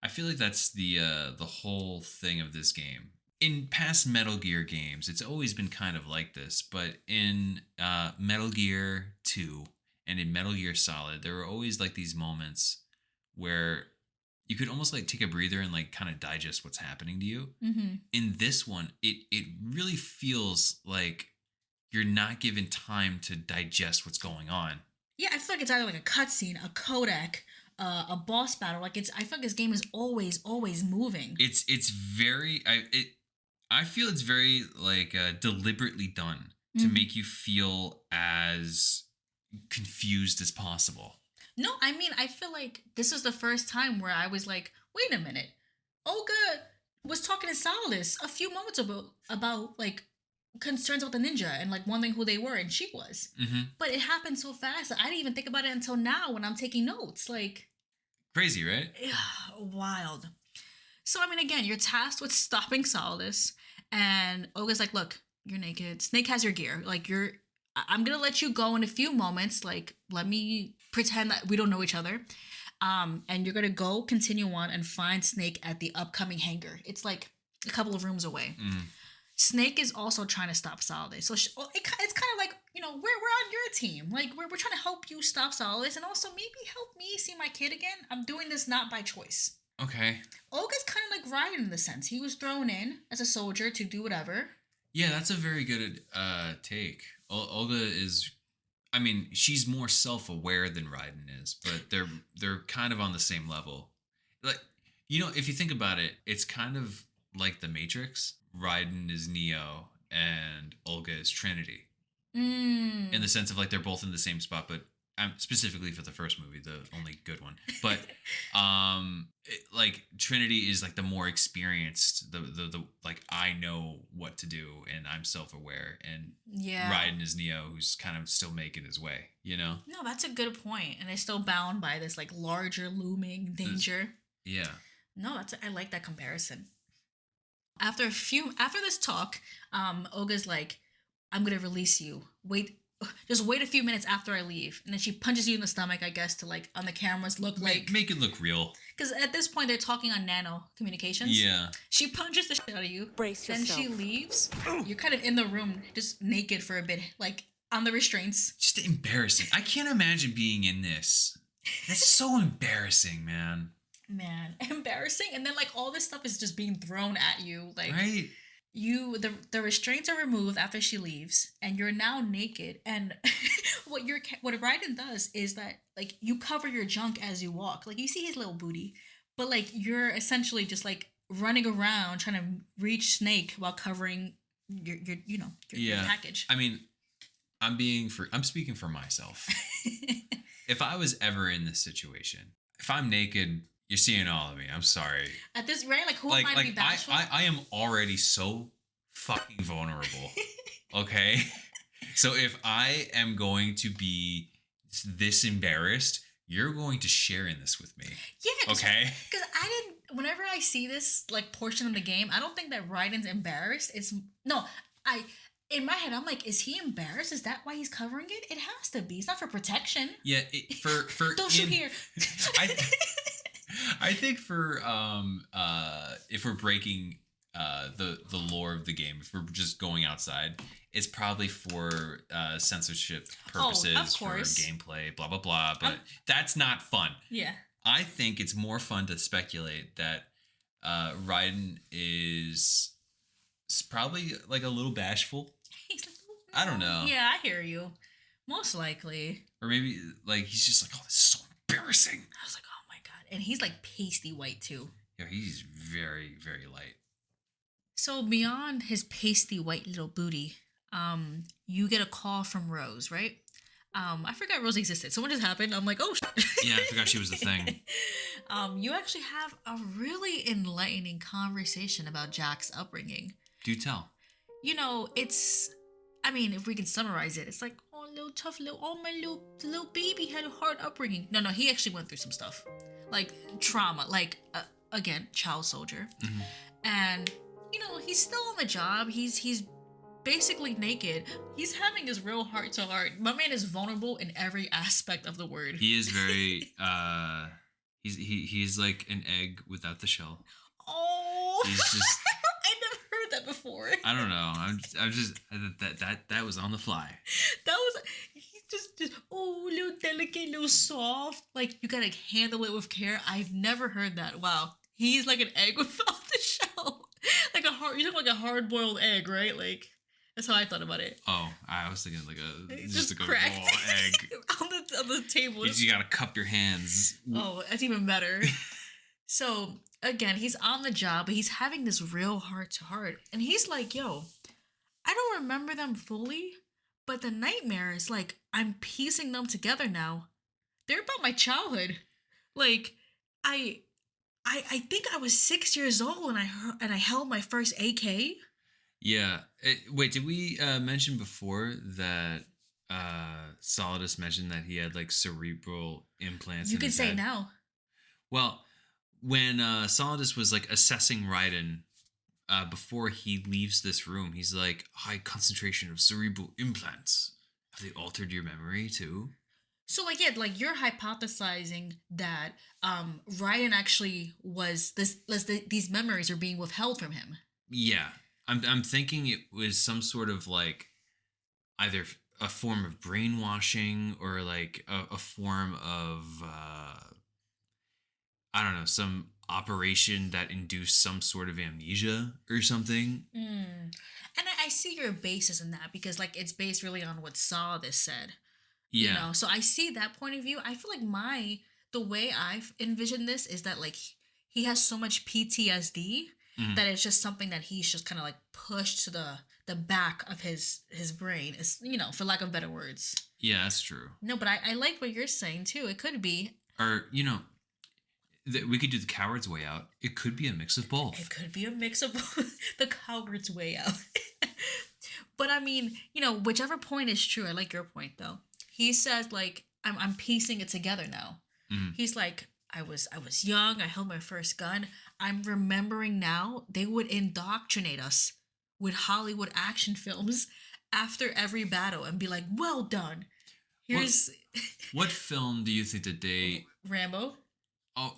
I feel like that's the whole thing of this game. In past Metal Gear games, it's always been kind of like this, but in Metal Gear 2 and in Metal Gear Solid, there were always like these moments where you could almost like take a breather and like kind of digest what's happening to you. Mm-hmm. In this one, it really feels like you're not given time to digest what's going on. Yeah, I feel like it's either like a cutscene, a codec, a boss battle. Like I feel like this game is always moving. It's very I feel it's very like deliberately done to make you feel as confused as possible. No, I mean, I feel like this is the first time where I was like, wait a minute. Olga was talking to Solidus a few moments about like concerns about the ninja and like wondering who they were, and she was. Mm-hmm. But it happened so fast that I didn't even think about it until now when I'm taking notes. Like, crazy, right? Wild. So, I mean, again, you're tasked with stopping Solidus, and Olga's like, look, you're naked. Snake has your gear. Like, I'm going to let you go in a few moments. Like, let me pretend that we don't know each other. And you're going to go continue on and find Snake at the upcoming hangar. It's like a couple of rooms away. Mm. Snake is also trying to stop Solidus. So it's kind of like, we're on your team. Like, we're trying to help you stop Solidus, and also maybe help me see my kid again. I'm doing this not by choice. Okay. Olga's kind of like Raiden in the sense. He was thrown in as a soldier to do whatever. Yeah, that's a very good take. Olga is, I mean, she's more self-aware than Raiden is, but they're kind of on the same level. Like, if you think about it, it's kind of like the Matrix. Raiden is Neo and Olga is Trinity. In the sense of like they're both in the same spot, but specifically for the first movie, the only good one. But like Trinity is like the more experienced, the like I know what to do and I'm self-aware, and Yeah. Raiden is Neo, who's kind of still making his way, you know? No, that's a good point, and they're still bound by this like larger looming danger. Yeah. No, I like that comparison. After this talk, Olga's like, "I'm gonna release you. Just wait a few minutes after I leave," and then she punches you in the stomach, I guess, to like on the cameras look like Make it look real. because at this point they're talking on nano communications. Yeah. She punches the shit out of you. Brace Then yourself. she leaves. You're kind of in the room, just naked for a bit, like on the restraints. Just embarrassing. I can't imagine being in this. That's so embarrassing, man. Man, embarrassing. And then like all this stuff is just being thrown at you, like. Right? The restraints are removed after she leaves, and you're now naked. And what Raiden does is that like you cover your junk as you walk. Like you see his little booty, but like you're essentially just like running around trying to reach Snake while covering your package. I mean, I'm speaking for myself. If I was ever in this situation, if I'm naked, you're seeing all of me. I'm sorry. At this rate, like who am I to be bashful? I am already so fucking vulnerable. Okay? So if I am going to be this embarrassed, you're going to share in this with me. Yeah. Okay? Because whenever I see this like portion of the game, I don't think that Raiden's embarrassed. In my head, I'm like, is he embarrassed? Is that why he's covering it? It has to be. It's not for protection. Yeah, for Don't shoot here. I think for if we're breaking the lore of the game, if we're just going outside, it's probably for censorship purposes, for gameplay, blah blah blah. But that's not fun. Yeah. I think it's more fun to speculate that Raiden is probably like a little bashful. I don't know. Yeah, I hear you. Most likely. Or maybe like he's just like, oh, this is so embarrassing. I was like, oh my god. And he's like pasty white too. Yeah, he's very, very light. So beyond his pasty white little booty, you get a call from Rose, right? I forgot Rose existed. So what just happened? I'm like, oh shit. Yeah, I forgot she was a thing. You actually have a really enlightening conversation about Jack's upbringing. Do tell. You know, if we can summarize it, it's like, oh, my little baby had a hard upbringing. No, he actually went through some stuff. Like, trauma. Like, again, child soldier. Mm-hmm. And, he's still on the job. He's basically naked. He's having his real heart-to-heart. My man is vulnerable in every aspect of the word. He is very, he's like an egg without the shell. Oh! He's just... that before. I don't know. I'm just that was on the fly. He's just little delicate, little soft. Like you gotta handle it with care. I've never heard that. Wow, he's like an egg without the shell. You look like a hard boiled egg, right? Like that's how I thought about it. Oh, I was thinking like just like cracked. A raw egg on the table. You just gotta cup your hands. Oh, that's even better. So again, he's on the job, but he's having this real heart-to-heart. And he's like, yo, I don't remember them fully, but the nightmares, like, I'm piecing them together now. They're about my childhood. Like, I think I was 6 years old and I held my first AK. Yeah. Wait, did we mention before that Solidus mentioned that he had, like, cerebral implants You in can his say head? now. Well... When Solidus was like assessing Raiden before he leaves this room, he's like, high concentration of cerebral implants. Have they altered your memory too? So like you're hypothesizing that Raiden actually was these memories are being withheld from him. Yeah, I'm thinking it was some sort of like either a form of brainwashing or like a form of. I don't know, some operation that induced some sort of amnesia or something. And I see your basis in that because like it's based really on what Solidus said. Yeah. So I see that point of view. I feel like the way I've envisioned this is that like he has so much PTSD that it's just something that he's just kind of like pushed to the back of his brain is, for lack of better words. Yeah, that's true. No, but I like what you're saying too. It could be. Or we could do the coward's way out. It could be a mix of both. It could be a mix of the coward's way out. But I mean, whichever point is true. I like your point though. He says like I'm piecing it together now. Mm-hmm. He's like, I was young. I held my first gun. I'm remembering now they would indoctrinate us with Hollywood action films after every battle and be like, well done. Here's what film do you think that they Rambo? Oh,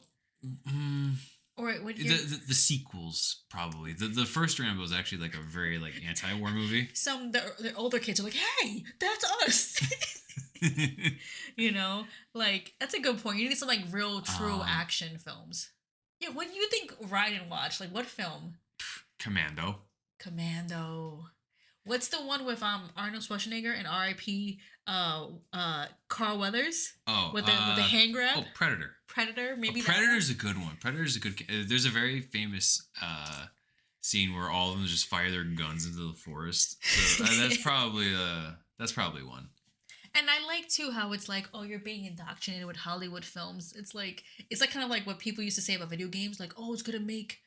or what the sequels probably. The first Rambo is actually like a very like anti-war movie. The older kids are like, hey, that's us. Like that's a good point. You need some like real true action films. Yeah, what do you think Ryan watched? Like what film? Commando. What's the one with Arnold Schwarzenegger and R.I.P. Carl Weathers? Oh, with the hand grab. Oh, Predator. Maybe Predator's a good one. Predator's a good. There's a very famous scene where all of them just fire their guns into the forest. So that's probably one. And I like too how it's like, oh, you're being indoctrinated with Hollywood films. It's like kind of like what people used to say about video games, like, oh, it's gonna make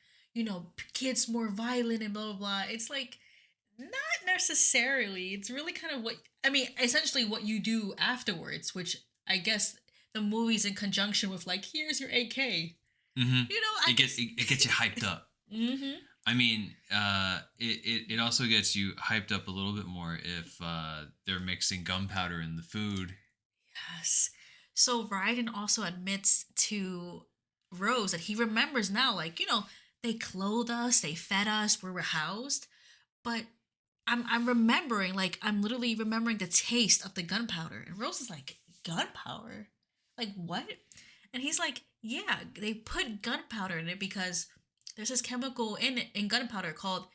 kids more violent and blah blah blah. It's like not necessarily. It's really kind of essentially what you do afterwards, which I guess the movie's in conjunction with like, here's your AK. Mm-hmm. It gets you hyped up. Mm-hmm. I mean, it also gets you hyped up a little bit more if they're mixing gunpowder in the food. Yes. So Raiden also admits to Rose that he remembers now, like, they clothed us, they fed us, we were housed, but I'm remembering, like, I'm literally remembering the taste of the gunpowder. And Rose is like, gunpowder? Like, what? And he's like, yeah, they put gunpowder in it because there's this chemical in gunpowder called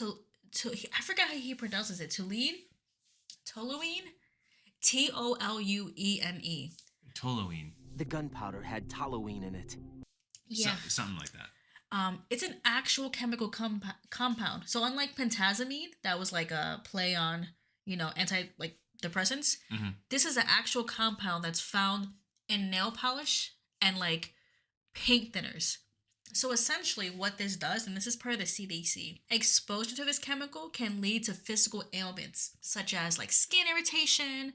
I forgot how he pronounces it. Toluene? Toluene. Toluene. The gunpowder had toluene in it. Yeah. Something like that. It's an actual chemical compound. So unlike pentazamine, that was like a play on, depressants. Mm-hmm. This is an actual compound that's found in nail polish and like paint thinners. So essentially what this does, and this is per the CDC, exposure to this chemical can lead to physical ailments such as like skin irritation,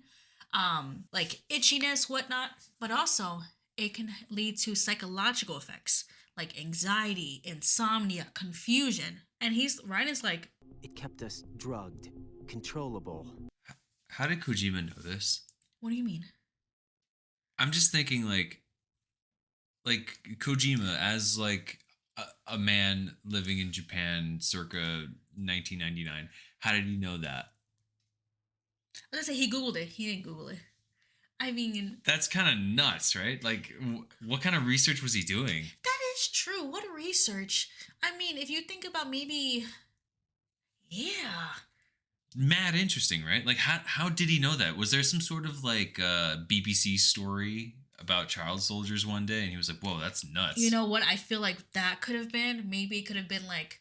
like itchiness, whatnot, but also it can lead to psychological effects like anxiety, insomnia, confusion. And Ryan's like, it kept us drugged, controllable. How did Kojima know this? What do you mean? I'm just thinking like Kojima as like a man living in Japan circa 1999. How did he know that? I was gonna say he Googled it. He didn't Google it. I mean, that's kind of nuts, right? Like, what kind of research was he doing? That is true. What research? I mean, if you think about maybe, yeah. Mad interesting, right? Like, how did he know that? Was there some sort of like BBC story about child soldiers one day, and he was like, "Whoa, that's nuts." You know what? I feel like that could have been. Maybe it could have been like,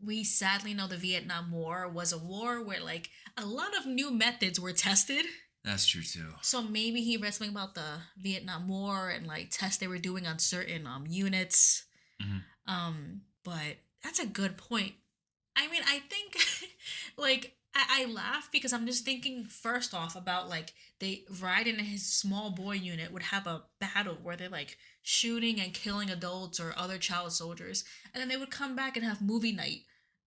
we sadly know the Vietnam War was a war where like a lot of new methods were tested. That's true too. So maybe he read something about the Vietnam War and like tests they were doing on certain units. Mm-hmm. But that's a good point. I mean, I think like I laugh because I'm just thinking first off about like Raiden and his small boy unit would have a battle where they're like shooting and killing adults or other child soldiers, and then they would come back and have movie night.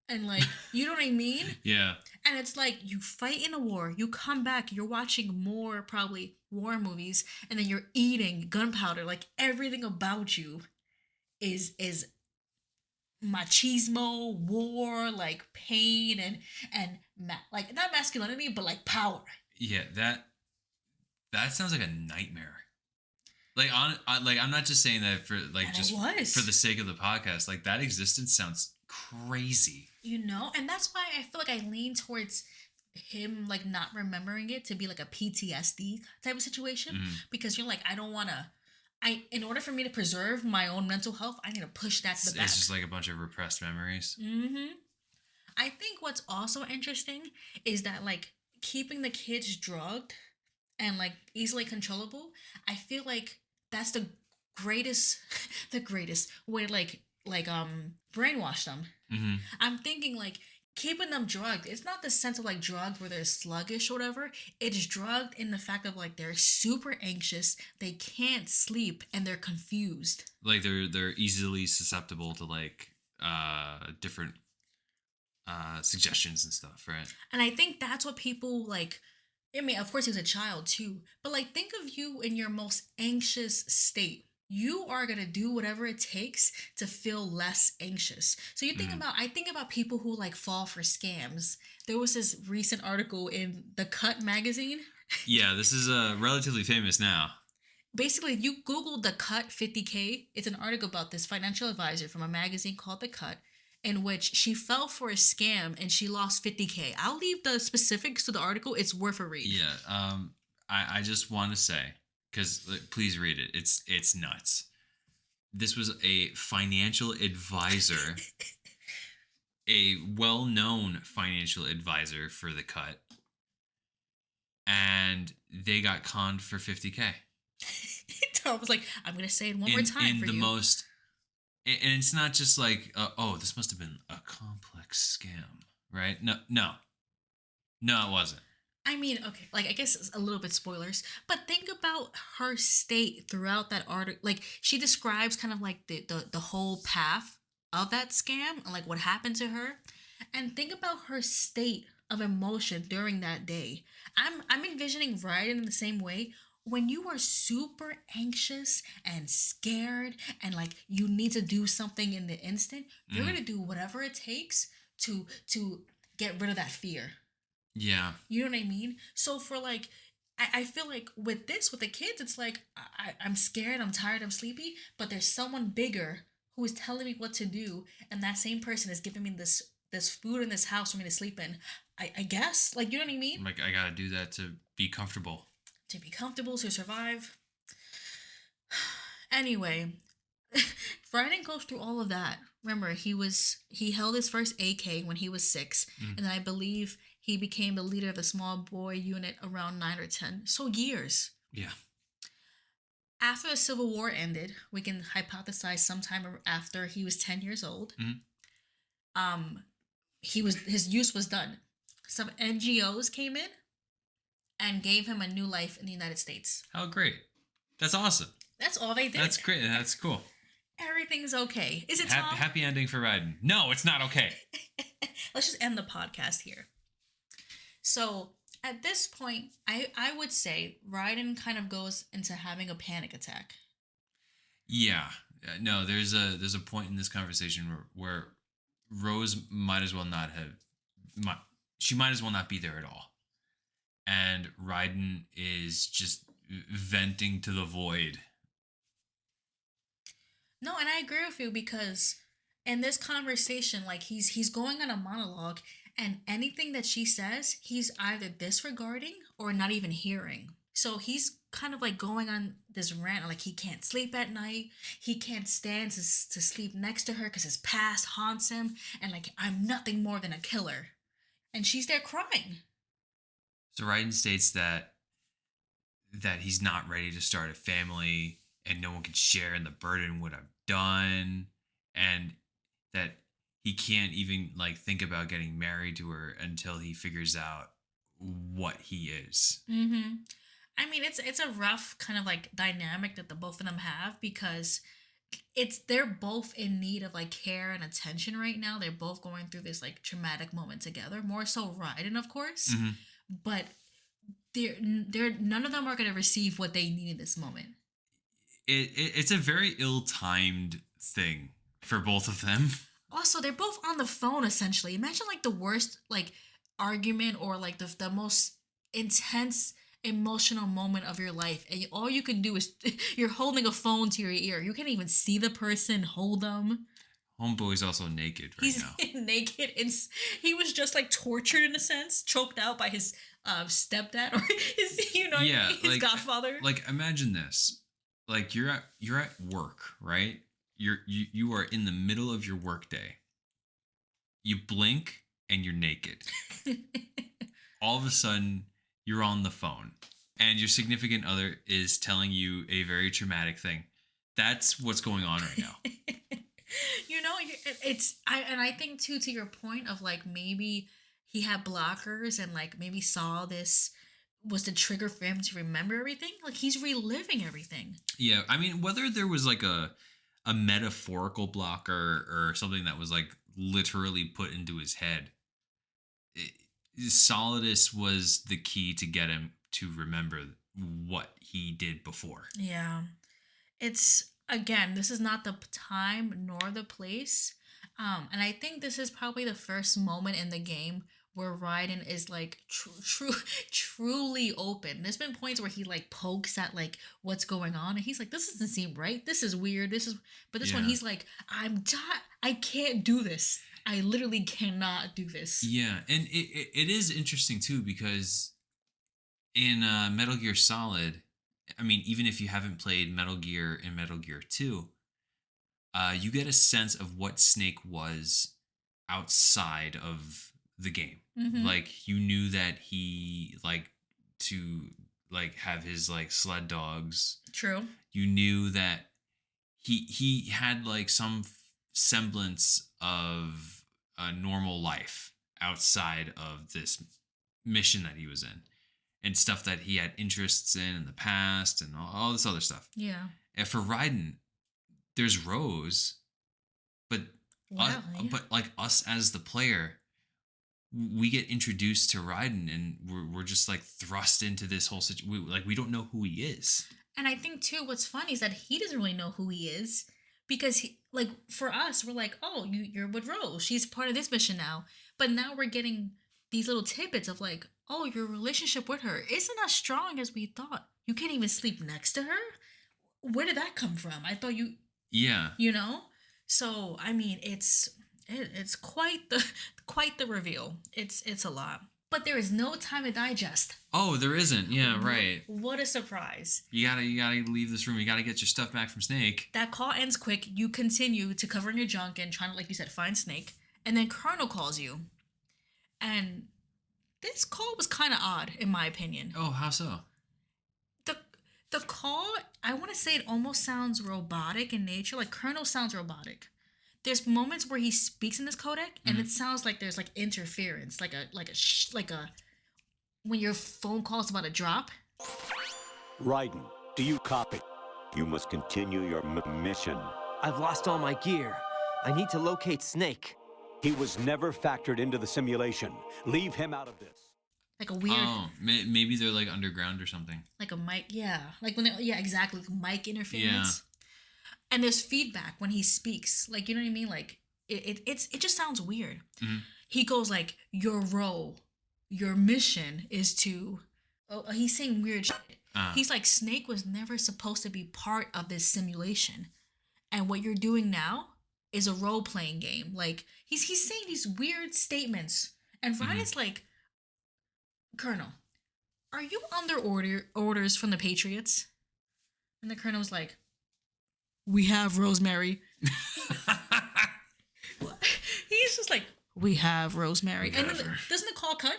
And like, you know what I mean? Yeah. And it's like you fight in a war, you come back, you're watching more probably war movies, and then you're eating gunpowder. Like everything about you is machismo, war, like pain and like not masculinity, but like power. Yeah, that sounds like a nightmare. Like I'm not just saying that for like and just for the sake of the podcast. Like that existence sounds crazy. And that's why I feel like I lean towards him like not remembering it to be like a PTSD type of situation, because you're like, I don't want to. In order for me to preserve my own mental health, I need to push that to the back. It's just like a bunch of repressed memories. Mm-hmm. I think what's also interesting is that like keeping the kids drugged and like easily controllable, I feel like that's the greatest the greatest way to brainwash them. Hmm. I'm thinking like keeping them drugged. It's not the sense of like drugged where they're sluggish or whatever. It's drugged in the fact of like they're super anxious, they can't sleep, and they're confused. Like they're easily susceptible to like different suggestions and stuff, right? And I think that's what people like. I mean, of course, he was a child too, but like, think of you in your most anxious state. You are gonna do whatever it takes to feel less anxious. So you think Hmm. about, I think about people who like fall for scams. There was this recent article in the Cut magazine. Yeah, this is relatively famous now. Basically, if you Google the Cut 50K, it's an article about this financial advisor from a magazine called The Cut, in which she fell for a scam and she lost 50K. I'll leave the specifics to the article. It's worth a read. Yeah. I just want to say, because please read it. It's nuts. This was a financial advisor, a well-known financial advisor for the Cut, and they got conned for 50K. Tom was like, I'm gonna say it one more in, time in for the you. most, and it's not just like oh, this must have been a complex scam, right? No, it wasn't. I mean, okay, like I guess it's a little bit spoilers, but think about her state throughout that article. Like she describes kind of like the whole path of that scam and like what happened to her, and think about her state of emotion during that day. I'm envisioning Ryden in the same way. When you are super anxious and scared and like you need to do something in the instant, you're Mm, gonna do whatever it takes to get rid of that fear. yeah. You know what I mean? So for like, I feel like with this, with the kids, it's like I'm scared, I'm tired, I'm sleepy, but there's someone bigger who is telling me what to do, and that same person is giving me this food in this house for me to sleep in. I guess, like, you know what I mean? Like I gotta do that to be comfortable. To be comfortable, to survive. Anyway, Friday goes through all of that. Remember, he held his first AK when he was 6, Mm, and I believe he became the leader of the small boy unit around 9 or 10. So years. yeah. After the Civil War ended, we can hypothesize sometime after he was 10 years old. Mm. Um, his use was done. Some NGOs came in and gave him a new life in the United States. How great. That's awesome. That's all they did. That's great. That's cool. Everything's okay. Is it Tom? Happy ending for Raiden. No, it's not okay. Let's just end the podcast here. So at this point, I would say Raiden kind of goes into having a panic attack. Yeah. No, there's a point in this conversation where Rose might as well not have she might as well not be there at all. And Raiden is just venting to the void. No, and I agree with you because in this conversation, like he's going on a monologue, and anything that she says, he's either disregarding or not even hearing. So he's kind of like going on this rant, like he can't sleep at night, he can't stand to sleep next to her because his past haunts him, and like I'm nothing more than a killer, and she's there crying. So Raiden states that he's not ready to start a family and no one can share in the burden what I've done, and that he can't even like think about getting married to her until he figures out what he is. Mm-hmm. I mean, it's a rough kind of like dynamic that the both of them have because they're both in need of like care and attention right now. They're both going through this like traumatic moment together. More so Raiden, of course, Hmm. but they're none of them are gonna receive what they need in this moment. It's a very ill-timed thing for both of them. Also, they're both on the phone essentially. Imagine like the worst like argument or like the most intense emotional moment of your life, and all you can do is you're holding a phone to your ear. You can't even see the person hold them. Homeboy's also naked right He's now. naked and he was just like tortured in a sense, choked out by his stepdad or his Yeah, his like godfather. like imagine this. Like you're at work, right? You are in the middle of your workday. You blink and you're naked. All of a sudden, you're on the phone and your significant other is telling you a very traumatic thing. That's what's going on right now. You know, I think too, to your point of like maybe he had blockers and like maybe saw this was the trigger for him to remember everything. Like he's reliving everything. Yeah, I mean, whether there was like a metaphorical blocker or something that was like literally put into his head, Solidus was the key to get him to remember what he did before. Yeah. It's again, this is not the time nor the place. And I think this is probably the first moment in the game where Raiden is like truly open. There's been points where he like pokes at like what's going on, and he's like, "This doesn't seem right. This is weird. This is." But this one, Yeah. he's like, "I'm done. I can't do this. I literally cannot do this." Yeah, and it is interesting too because in Metal Gear Solid, I mean, even if you haven't played Metal Gear and Metal Gear 2, you get a sense of what Snake was outside of the game. Mhm. Like you knew that he like to like have his like sled dogs. True. You knew that he had like some semblance of a normal life outside of this mission that he was in and stuff that he had interests in the past and all this other stuff. Yeah. And for Raiden, there's Rose, but Wow. Yeah. but like us as the player, we get introduced to Raiden and we're just like thrust into this whole situation. Like we don't know who he is. And I think too, what's funny is that he doesn't really know who he is because he, like, for us, we're like, oh, you're with Rose. She's part of this mission now. But now we're getting these little tidbits of like, oh, your relationship with her isn't as strong as we thought. You can't even sleep next to her. Where did that come from? I thought Yeah. you know. So I mean, it's quite the reveal. It's a lot. But there is no time to digest. Oh, there isn't. Yeah, right. What a surprise. You gotta leave this room. You gotta get your stuff back from Snake. That call ends quick. You continue to covering your junk and trying to, like you said, find Snake. And then Colonel calls you. And this call was kind of odd, in my opinion. Oh, how so? The call, I want to say it almost sounds robotic in nature. Like Colonel sounds robotic. There's moments where he speaks in this codec, and it sounds like there's like interference, like a when your phone call's about to drop. Raiden, do you copy? You must continue your mission. I've lost all my gear. I need to locate Snake. He was never factored into the simulation. Leave him out of this. Like a weird, Oh, maybe they're like underground or something. like a mic, yeah, like when yeah, exactly, like mic interference. And there's feedback when he speaks, like, you know what I mean, like it just sounds weird. Mhm. He goes like, your role, your mission is to, he's saying weird shit. He's like, Snake was never supposed to be part of this simulation, and what you're doing now is a role-playing game. Like he's saying these weird statements, and Ryan's like, Colonel, are you under orders from the Patriots? And the Colonel's like, we have Rosemary. He's just like, we have Rosemary. And then her. doesn't the call cut?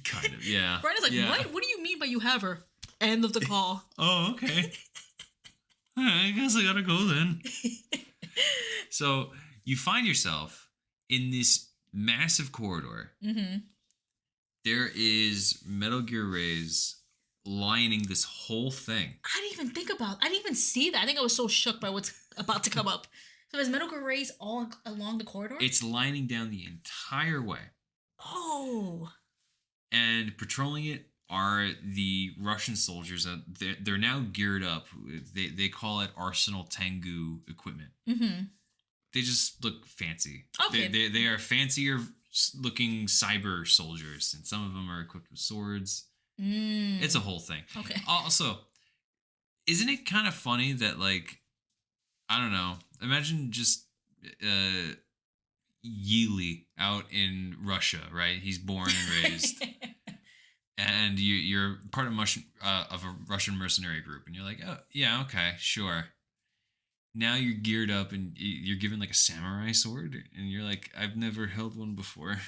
Kind of, yeah. Ryan's like, yeah. what? What do you mean by you have her? End of the call. Oh, okay. I guess I gotta go then. So you find yourself in this massive corridor. Mm-hmm. There is Metal Gear Rays lining this whole thing. I didn't even see that. I think I was so shook by what's about to come up. So there's medical rays all along the corridor? It's lining down the entire way. Oh. And patrolling it are the Russian soldiers. They're now geared up. They call it Arsenal Tengu equipment. Mm-hmm. They just look fancy. Okay. They are fancier looking cyber soldiers, and some of them are equipped with swords. It's a whole thing. Okay. Also, isn't it kind of funny that, like, I don't know, imagine just Yili out in Russia, right? He's born and raised. And you're part of a Russian mercenary group, and you're like, oh yeah, okay, sure. now you're geared up and you're given like a samurai sword, and you're like, I've never held one before.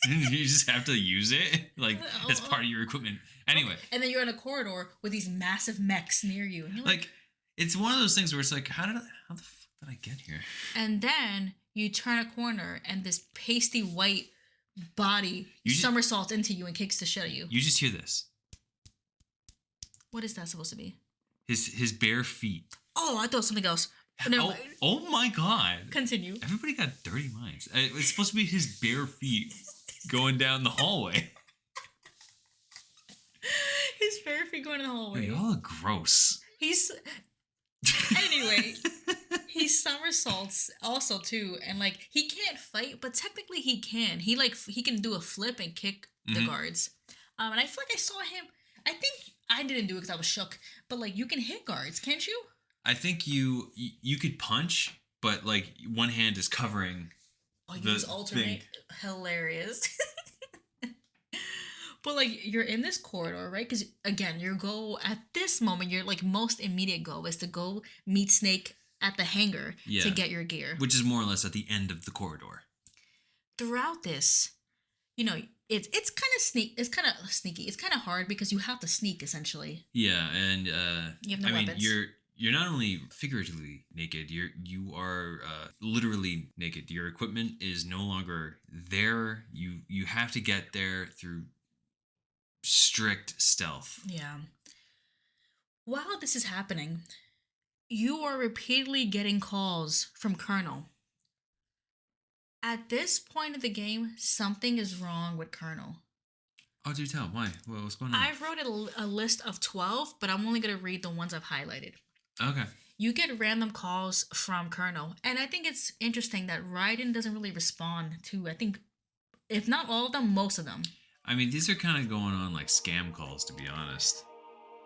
And you just have to use it like as part of your equipment. Anyway, And then you're in a corridor with these massive mechs near you, and you're like it's one of those things where it's like, how the fuck did I get here? and then you turn a corner, and this pasty white body somersaults into you and kicks the shit out of you. You just hear this. What is that supposed to be? His bare feet. Oh, I thought something else. Never mind. Oh my god. Continue. Everybody got dirty minds. It's supposed to be his bare feet going down the hallway. His bare feet going in the hallway. Y'all are gross. Anyway, he somersaults also too, and like he can't fight, but technically he can. He can do a flip and kick the guards. And I feel like I saw him. I think I didn't do it because I was shook, but like you can hit guards, can't you? I think you could punch, but like one hand is covering. Oh, you just alternate. Thing. Hilarious. But like you're in this corridor, right? Because again, your goal at this moment, your like most immediate goal is to go meet Snake at the hangar to get your gear, which is more or less at the end of the corridor. Throughout this, you know, it's kind of sneaky. It's kind of hard because you have to sneak essentially. Yeah, and you have no weapons. You're not only figuratively naked, you are literally naked. Your equipment is no longer there. You have to get there through strict stealth. Yeah. While this is happening, you are repeatedly getting calls from Colonel. At this point of the game, something is wrong with Colonel. Oh, do tell. Why? What's going on? I wrote a list of 12, but I'm only going to read the ones I've highlighted. Okay. You get random calls from Colonel, and I think it's interesting that Raiden doesn't really respond to, I think, if not all of them, most of them. I mean, these are kind of going on like scam calls, to be honest.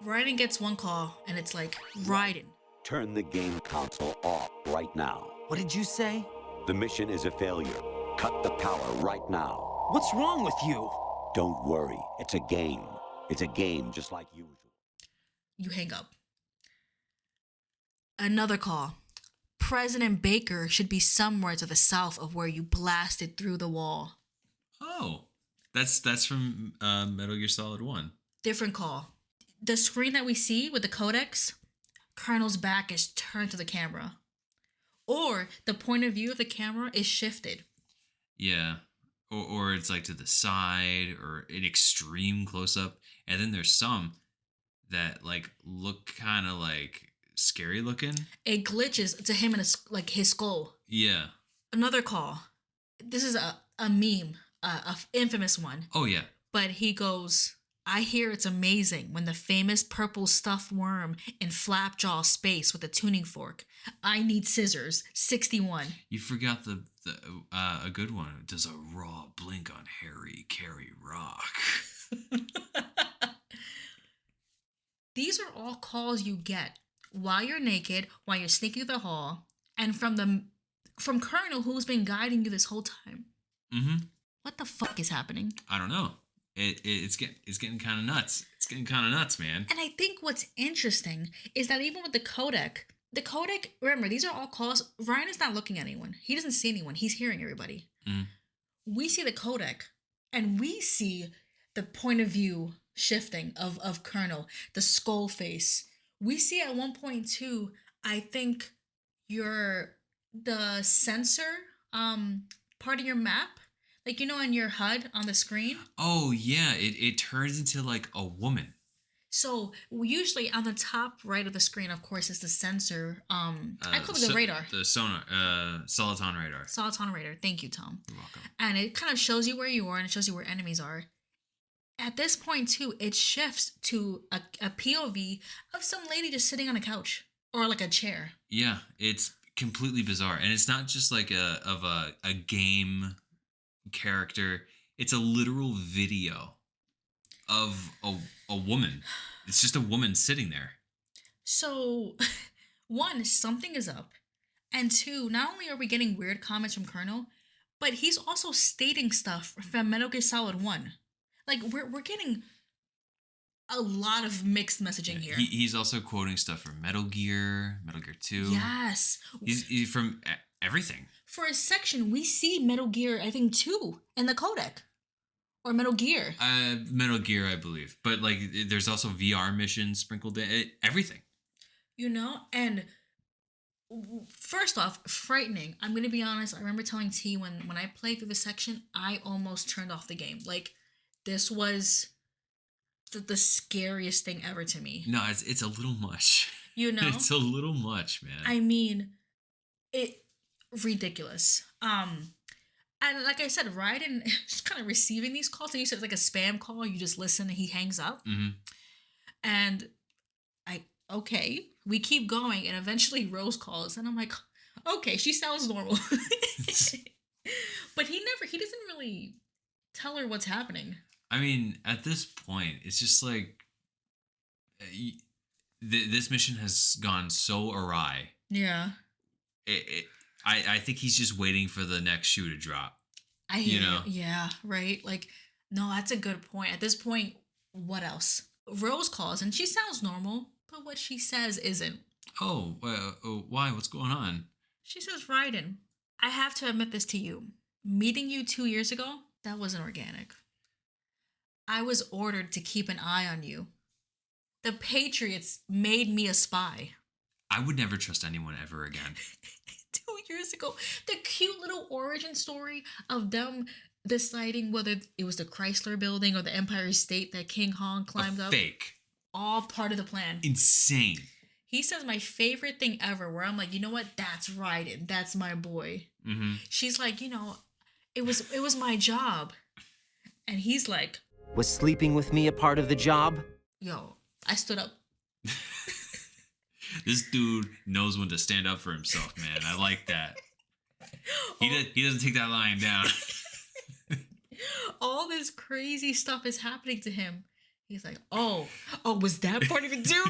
Raiden gets one call, and it's like, Raiden. Turn the game console off right now. What did you say? The mission is a failure. Cut the power right now. What's wrong with you? Don't worry. It's a game. It's a game just like usual. You hang up. Another call. President Baker should be somewhere to the south of where you blasted through the wall. Oh, that's from Metal Gear Solid 1. Different call. The screen that we see with the codex, Colonel's back is turned to the camera. Or the point of view of the camera is shifted. Yeah. Or it's like to the side or an extreme close up. And then there's some that like look kind of like scary looking. It glitches to him in his skull. Yeah. Another call. This is a meme, a infamous one. Oh yeah. But he goes, I hear it's amazing when the famous purple stuffed worm in Flapjaw space with a tuning fork. I need scissors. 61. You forgot the a good one. Does a raw blink on Harry carry rock? These are all calls you get while you're naked, while you're sneaking through the hall, and from Colonel, who's been guiding you this whole time. Mm-hmm. What the fuck is happening? I don't know. It's getting kind of nuts. It's getting kind of nuts, man. And I think what's interesting is that even with the codec, remember, these are all calls. Ryan is not looking at anyone. He doesn't see anyone. He's hearing everybody. Mm. We see the codec, and we see the point of view shifting of Colonel, the skull face. We see at one point too, I think the sensor part of your map, like, you know, on your HUD on the screen. Oh yeah, it turns into like a woman. So usually on the top right of the screen, of course, is the sensor. I call it the radar. The sonar, Soliton radar. Soliton radar. Thank you, Tom. You're welcome. And it kind of shows you where you are and it shows you where enemies are. At this point too, it shifts to a POV of some lady just sitting on a couch or like a chair. Yeah, it's completely bizarre, and it's not just like a game character. It's a literal video of a woman. It's just a woman sitting there. So, one, something is up. And two, not only are we getting weird comments from Colonel, but he's also stating stuff from Metal Gear Solid 1. Like, we're getting a lot of mixed messaging here. He's also quoting stuff from Metal Gear 2. Yes. He's from everything. For a section, we see Metal Gear, I think, 2 in the codec. Or Metal Gear. Metal Gear, I believe. But, like, there's also VR missions sprinkled in. Everything. You know? And first off, frightening. I'm going to be honest. I remember telling T when I played through the section, I almost turned off the game. Like, this was the scariest thing ever to me. No, it's a little much. You know? It's a little much, man. I mean, ridiculous. And like I said, Raiden is kind of receiving these calls. And you said it's like a spam call. You just listen and he hangs up. Mm-hmm. And okay, we keep going. And eventually Rose calls. And I'm like, okay, she sounds normal. But he doesn't really tell her what's happening. I mean, at this point, it's just like this mission has gone so awry. Yeah. I think he's just waiting for the next shoe to drop. I hear you. Yeah, right? Like, no, that's a good point. At this point, what else? Rose calls and she sounds normal, but what she says isn't. Oh, why? What's going on? She says, Raiden, I have to admit this to you. Meeting you 2 years ago, that wasn't organic. I was ordered to keep an eye on you. The Patriots made me a spy. I would never trust anyone ever again. 2 years ago. The cute little origin story of them deciding whether it was the Chrysler Building or the Empire State that King Kong climbed up. Fake. All part of the plan. Insane. He says my favorite thing ever where I'm like, you know what? That's Raiden. That's my boy. Mm-hmm. She's like, it was my job. And he's like, Was sleeping with me a part of the job? yo, I stood up. This dude knows when to stand up for himself, man. I like that. He doesn't take that lying down. All this crazy stuff is happening to him. He's like, oh, was that part of it too?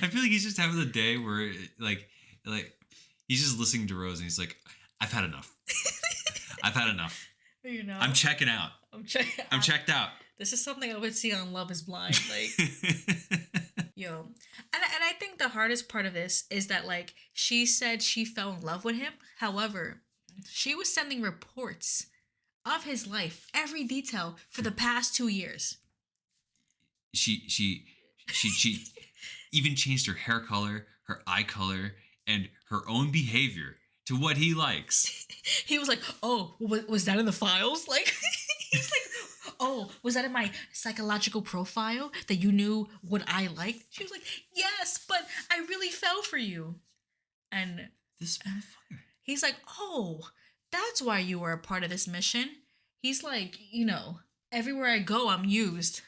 I feel like he's just having a day where like he's just listening to Rose and he's like, I've had enough. I've had enough. You know? I'm checking out. I'm checked out. This is something I would see on Love is Blind. Like, yo. And I think the hardest part of this is that, like, she said she fell in love with him. However, she was sending reports of his life, every detail, for the past 2 years. She even changed her hair color, her eye color, and her own behavior to what he likes. He was like, oh, was that in the files? Like, he's like, oh, was that in my psychological profile that you knew what I liked? She was like, yes, but I really fell for you. And this motherfucker. He's like, oh, that's why you were a part of this mission. He's like, everywhere I go, I'm used.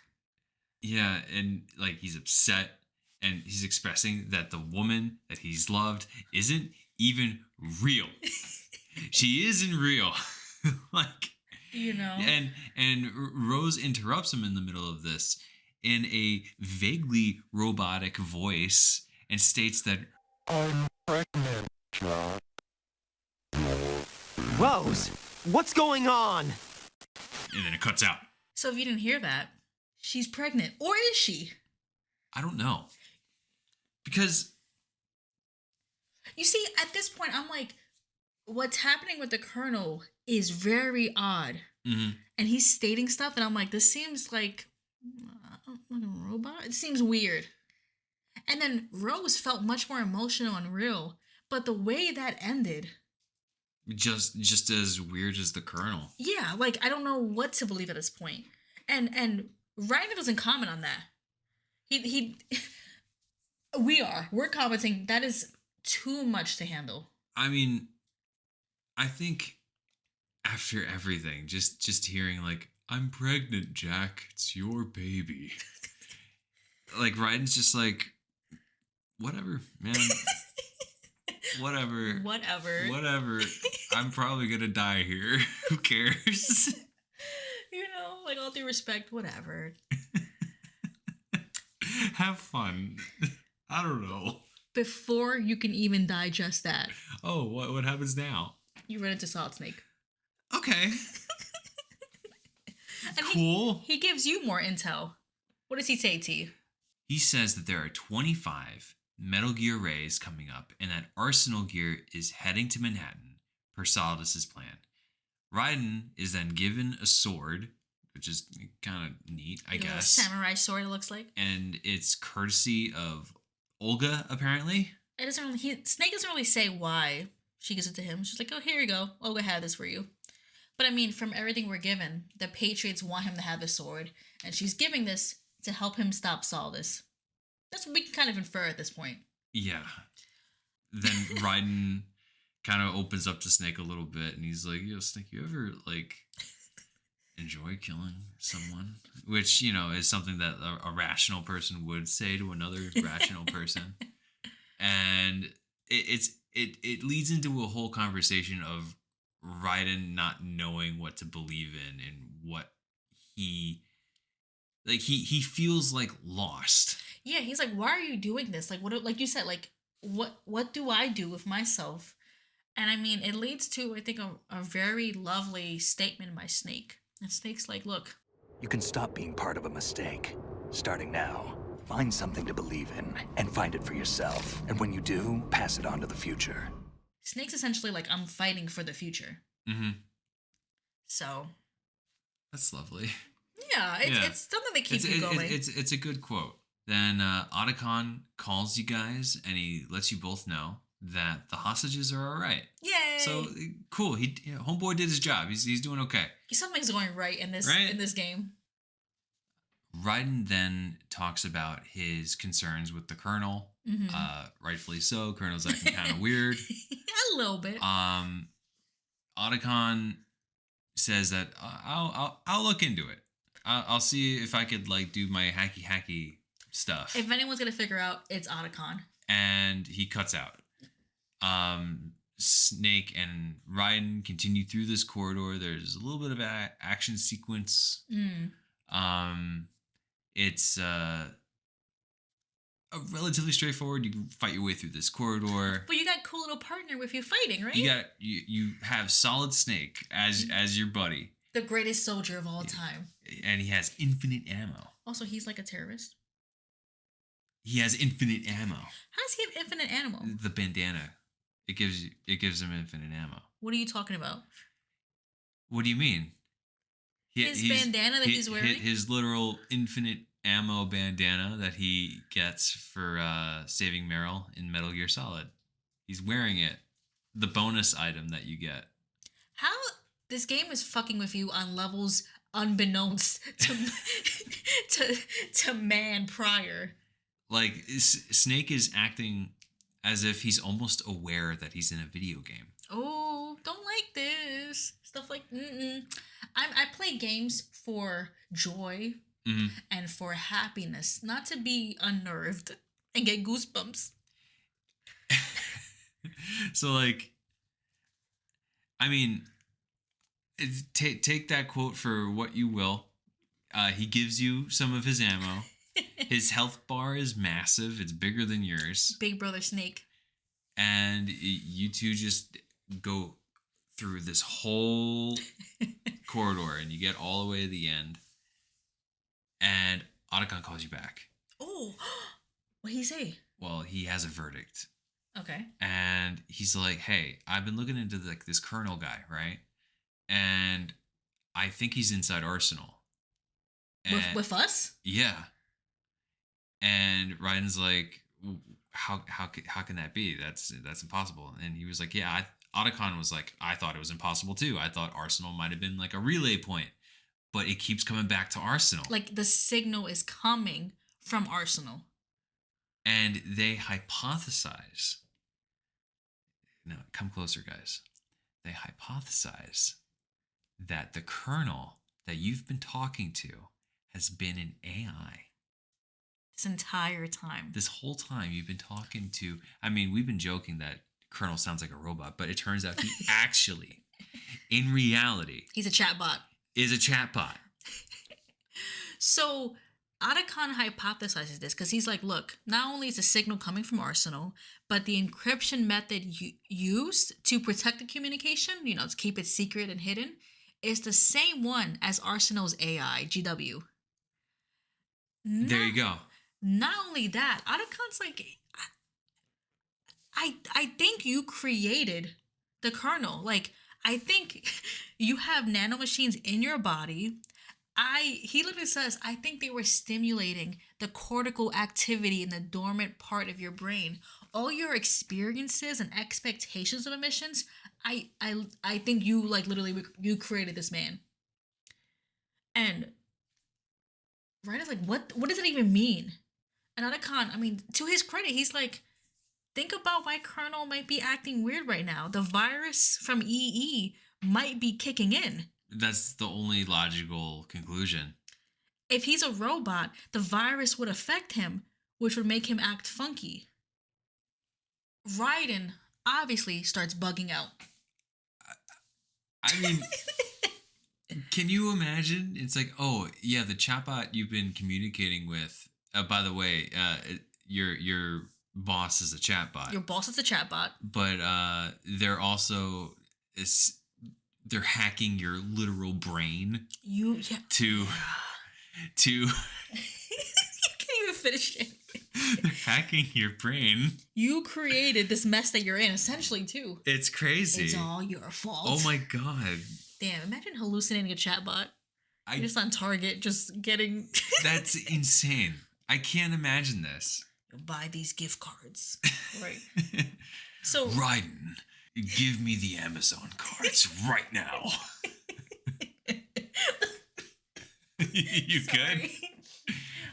Yeah, and like he's upset and he's expressing that the woman that he's loved isn't even real. She isn't real. Like, and Rose interrupts him in the middle of this in a vaguely robotic voice and states that I'm pregnant, Jack. Rose, what's going on? and then it cuts out. So if you didn't hear that, she's pregnant. Or is she? I don't know. Because You see, at this point, I'm like, what's happening with the Colonel is very odd. mhm. And he's stating stuff, and I'm like, this seems like a robot. It seems weird. And then Rose felt much more emotional and real. But the way that ended, just as weird as the Colonel. yeah, like, I don't know what to believe at this point. And Ryder doesn't comment on that. We're commenting, that is too much to handle. I mean, I think after everything, just hearing like, I'm pregnant, Jack. It's your baby. Like, Raiden's just like, whatever, man. Whatever. Whatever. I'm probably gonna die here. Who cares? Like, all due respect, whatever. Have fun. I don't know. Before you can even digest that, Oh, what happens now? you run into Solid Snake. Okay. And Cool. He gives you more intel. What does he say, T? He says that there are 25 Metal Gear Rays coming up and that Arsenal Gear is heading to Manhattan per Solidus's plan. Raiden is then given a sword, which is kind of neat, I Little guess. samurai sword, it looks like. And it's courtesy of Olga, apparently. Snake doesn't really say why she gives it to him. She's like, oh, here you go. Olga had this for you. But I mean, from everything we're given, the Patriots want him to have the sword, and she's giving this to help him stop Solidus. That's what we can kind of infer at this point. Yeah. Then Raiden kind of opens up to Snake a little bit, and he's like, yo, Snake, you ever, like, enjoy killing someone? Which, you know, is something that a rational person would say to another rational person. And it leads into a whole conversation of Raiden not knowing what to believe in and what he feels like lost. Yeah, he's like, why are you doing this? Like, what? Like you said, like, what do I do with myself? And I mean, it leads to, I think, a very lovely statement by Snake. And Snake's like, look, You can stop being part of a mistake. Starting now. Find something to believe in and find it for yourself. And when you do, pass it on to the future. Snake's essentially like, I'm fighting for the future. Mm-hmm. So, That's lovely. yeah, it's something that keeps you going. It's a good quote. Then Otacon calls you guys and he lets you both know that the hostages are all right. Yay! So cool. Homeboy did his job. He's doing okay. Something's going right in this game. Raiden then talks about his concerns with the Colonel. Mm-hmm. Rightfully so. Colonel's acting kind of weird. A little bit. Otacon says that I'll look into it. I'll see if I could like do my hacky stuff. If anyone's gonna figure out, it's Otacon. And he cuts out. Snake and Raiden continue through this corridor. There's a little bit of action sequence. It's a relatively straightforward. You can fight your way through this corridor. But you got a cool little partner with you fighting, right? You have Solid Snake as your buddy. The greatest soldier of all time. And he has infinite ammo. Also, he's like a terrorist. He has infinite ammo. How does he have infinite ammo? The bandana. It gives him infinite ammo. What are you talking about? What do you mean? His bandana that he's wearing? His literal infinite ammo bandana that he gets for saving Meryl in Metal Gear Solid. He's wearing it. The bonus item that you get. How this game is fucking with you on levels unbeknownst to man prior. Like Snake is acting as if he's almost aware that he's in a video game. Oh, don't like this stuff. Like, I play games for joy and for happiness, not to be unnerved and get goosebumps. So, like, I mean, take that quote for what you will. He gives you some of his ammo. His health bar is massive. It's bigger than yours. Big Brother Snake. And you two just go through this whole corridor and you get all the way to the end. And Otacon calls you back. Oh, what'd he say? Well, he has a verdict. Okay. And he's like, hey, I've been looking into this Colonel guy, right? And I think he's inside Arsenal. With us? Yeah. And Raiden's like, how can that be? That's impossible. And he was like, yeah. Otacon was like, I thought it was impossible too. I thought Arsenal might have been like a relay point, but it keeps coming back to Arsenal. Like the signal is coming from Arsenal. And they hypothesize. No, come closer, guys. They hypothesize that the Colonel that you've been talking to has been an AI. This entire time. This whole time you've been talking to, I mean, we've been joking that Colonel sounds like a robot, but it turns out he actually, in reality, he's a chatbot. Is a chatbot. So Otacon hypothesizes this because he's like, look, not only is the signal coming from Arsenal, but the encryption method used to protect the communication, to keep it secret and hidden, is the same one as Arsenal's AI, GW. There you go. Not only that, Otacon's like, I think you created the Colonel. Like, I think you have nanomachines in your body. He literally says, I think they were stimulating the cortical activity in the dormant part of your brain. All your experiences and expectations of emissions, I think you like literally you created this man. And Raiden's like, what does it even mean? And Otacon, I mean, to his credit, he's like, think about why Colonel might be acting weird right now. The virus from EE might be kicking in. That's the only logical conclusion. If he's a robot, the virus would affect him, which would make him act funky. Raiden obviously starts bugging out. I mean, can you imagine? It's like, oh, yeah, the chatbot you've been communicating with, by the way, your boss is a chatbot. Your boss is a chatbot. But they're also... they're hacking your literal brain You to you can't even finish it. they're hacking your brain. You created this mess that you're in, essentially, too. It's crazy. It's all your fault. Oh my god. Damn, imagine hallucinating a chatbot. You're just on Target, just getting... That's insane. I can't imagine this. You'll buy these gift cards. Right. So... Raiden, give me the Amazon cards right now. You good?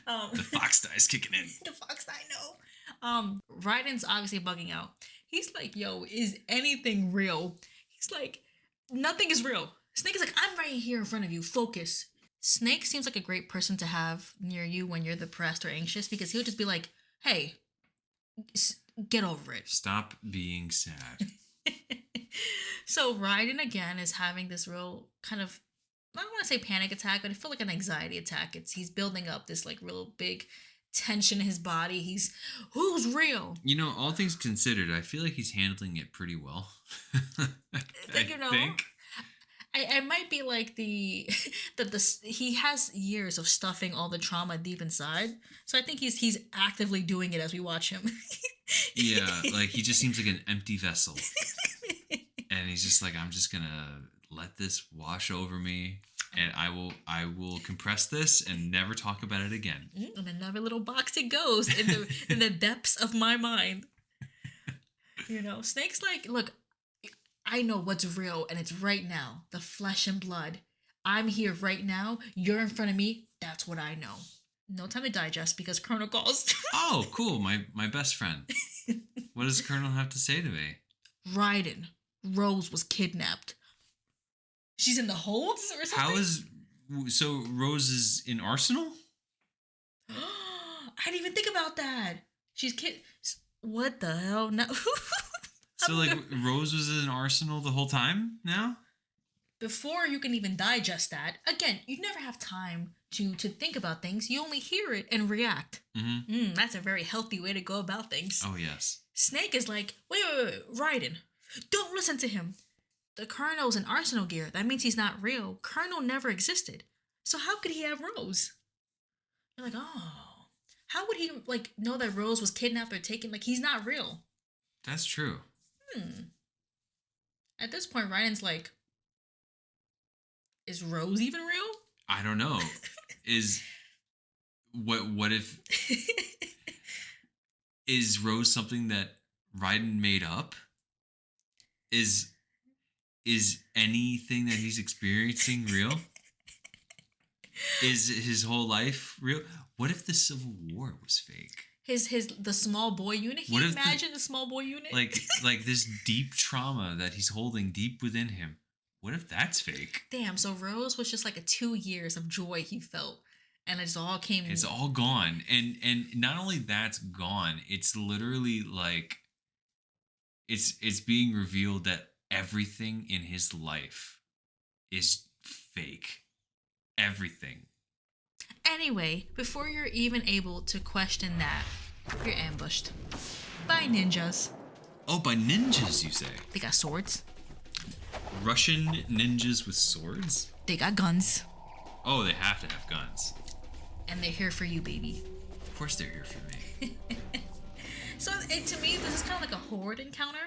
The fox die's kicking in. The fox die, no. Raiden's obviously bugging out. He's like, yo, is anything real? He's like, nothing is real. Snake is like, I'm right here in front of you. Focus. Snake seems like a great person to have near you when you're depressed or anxious, because he'll just be like, hey, get over it. Stop being sad. So Raiden again is having this real kind of, I don't want to say panic attack, but I feel like an anxiety attack. He's building up this like real big tension in his body. Who's real? You know, all things considered, I feel like he's handling it pretty well. I think. I might be like he has years of stuffing all the trauma deep inside. So I think he's actively doing it as we watch him. Yeah, like he just seems like an empty vessel. And he's just like, I'm just gonna let this wash over me, and I will compress this and never talk about it again. In another little box it goes in the depths of my mind. You know, Snake's like, look, I know what's real, and it's right now. The flesh and blood. I'm here right now. You're in front of me. That's what I know. No time to digest because Colonel calls. Oh, cool. My best friend. What does Colonel have to say to me? Raiden, Rose was kidnapped. She's in the holds or something? So Rose is in Arsenal? I didn't even think about that. What the hell? No. So like Rose was in Arsenal the whole time now? Before you can even digest that, again, you never have time to think about things. You only hear it and react. Mm-hmm. That's a very healthy way to go about things. Oh, yes. Snake is like, wait, Raiden, don't listen to him. The Colonel's in Arsenal gear. That means he's not real. Colonel never existed. So how could he have Rose? You're like, oh. How would he, like, know that Rose was kidnapped or taken? Like, he's not real. That's true. At this point, Raiden's like, is Rose even real? I don't know. What if is Rose something that Raiden made up? Is anything that he's experiencing real? Is his whole life real? What if the Civil War was fake? The small boy unit. Can you imagine the small boy unit? Like this deep trauma that he's holding deep within him. What if that's fake? Damn. So Rose was just like a 2 years of joy he felt, and it's all came. It's all gone, and not only that's gone. It's literally like it's being revealed that everything in his life is fake. Everything. Anyway, before you're even able to question that, you're ambushed by ninjas. Oh, by ninjas, you say? They got swords. Russian ninjas with swords? They got guns. Oh, they have to have guns. and they're here for you, baby. Of course they're here for me. So to me, this is kind of like a horde encounter.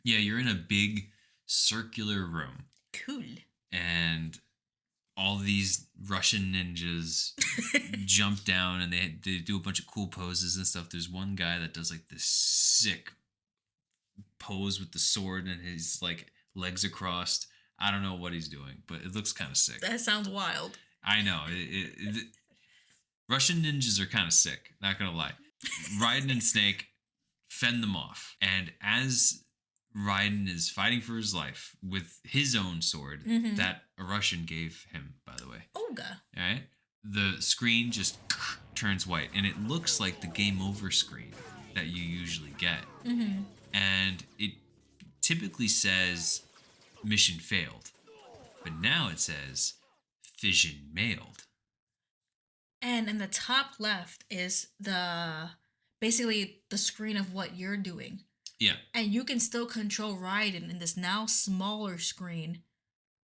Yeah, you're in a big circular room, Cool. and all these Russian ninjas jump down, and they do a bunch of cool poses and stuff. There's one guy that does like this sick pose with the sword, and his like legs are crossed. I don't know what he's doing, but it looks kind of sick. That sounds wild. I know. Russian ninjas are kind of sick, not gonna lie. Raiden and Snake fend them off. And as Raiden is fighting for his life with his own sword that a Russian gave him, by the way. Olga. All right? The screen just turns white, and it looks like the game over screen that you usually get. And it typically says mission failed, but now it says fission mailed. And in the top left is basically the screen of what you're doing. Yeah. And you can still control Raiden in this now smaller screen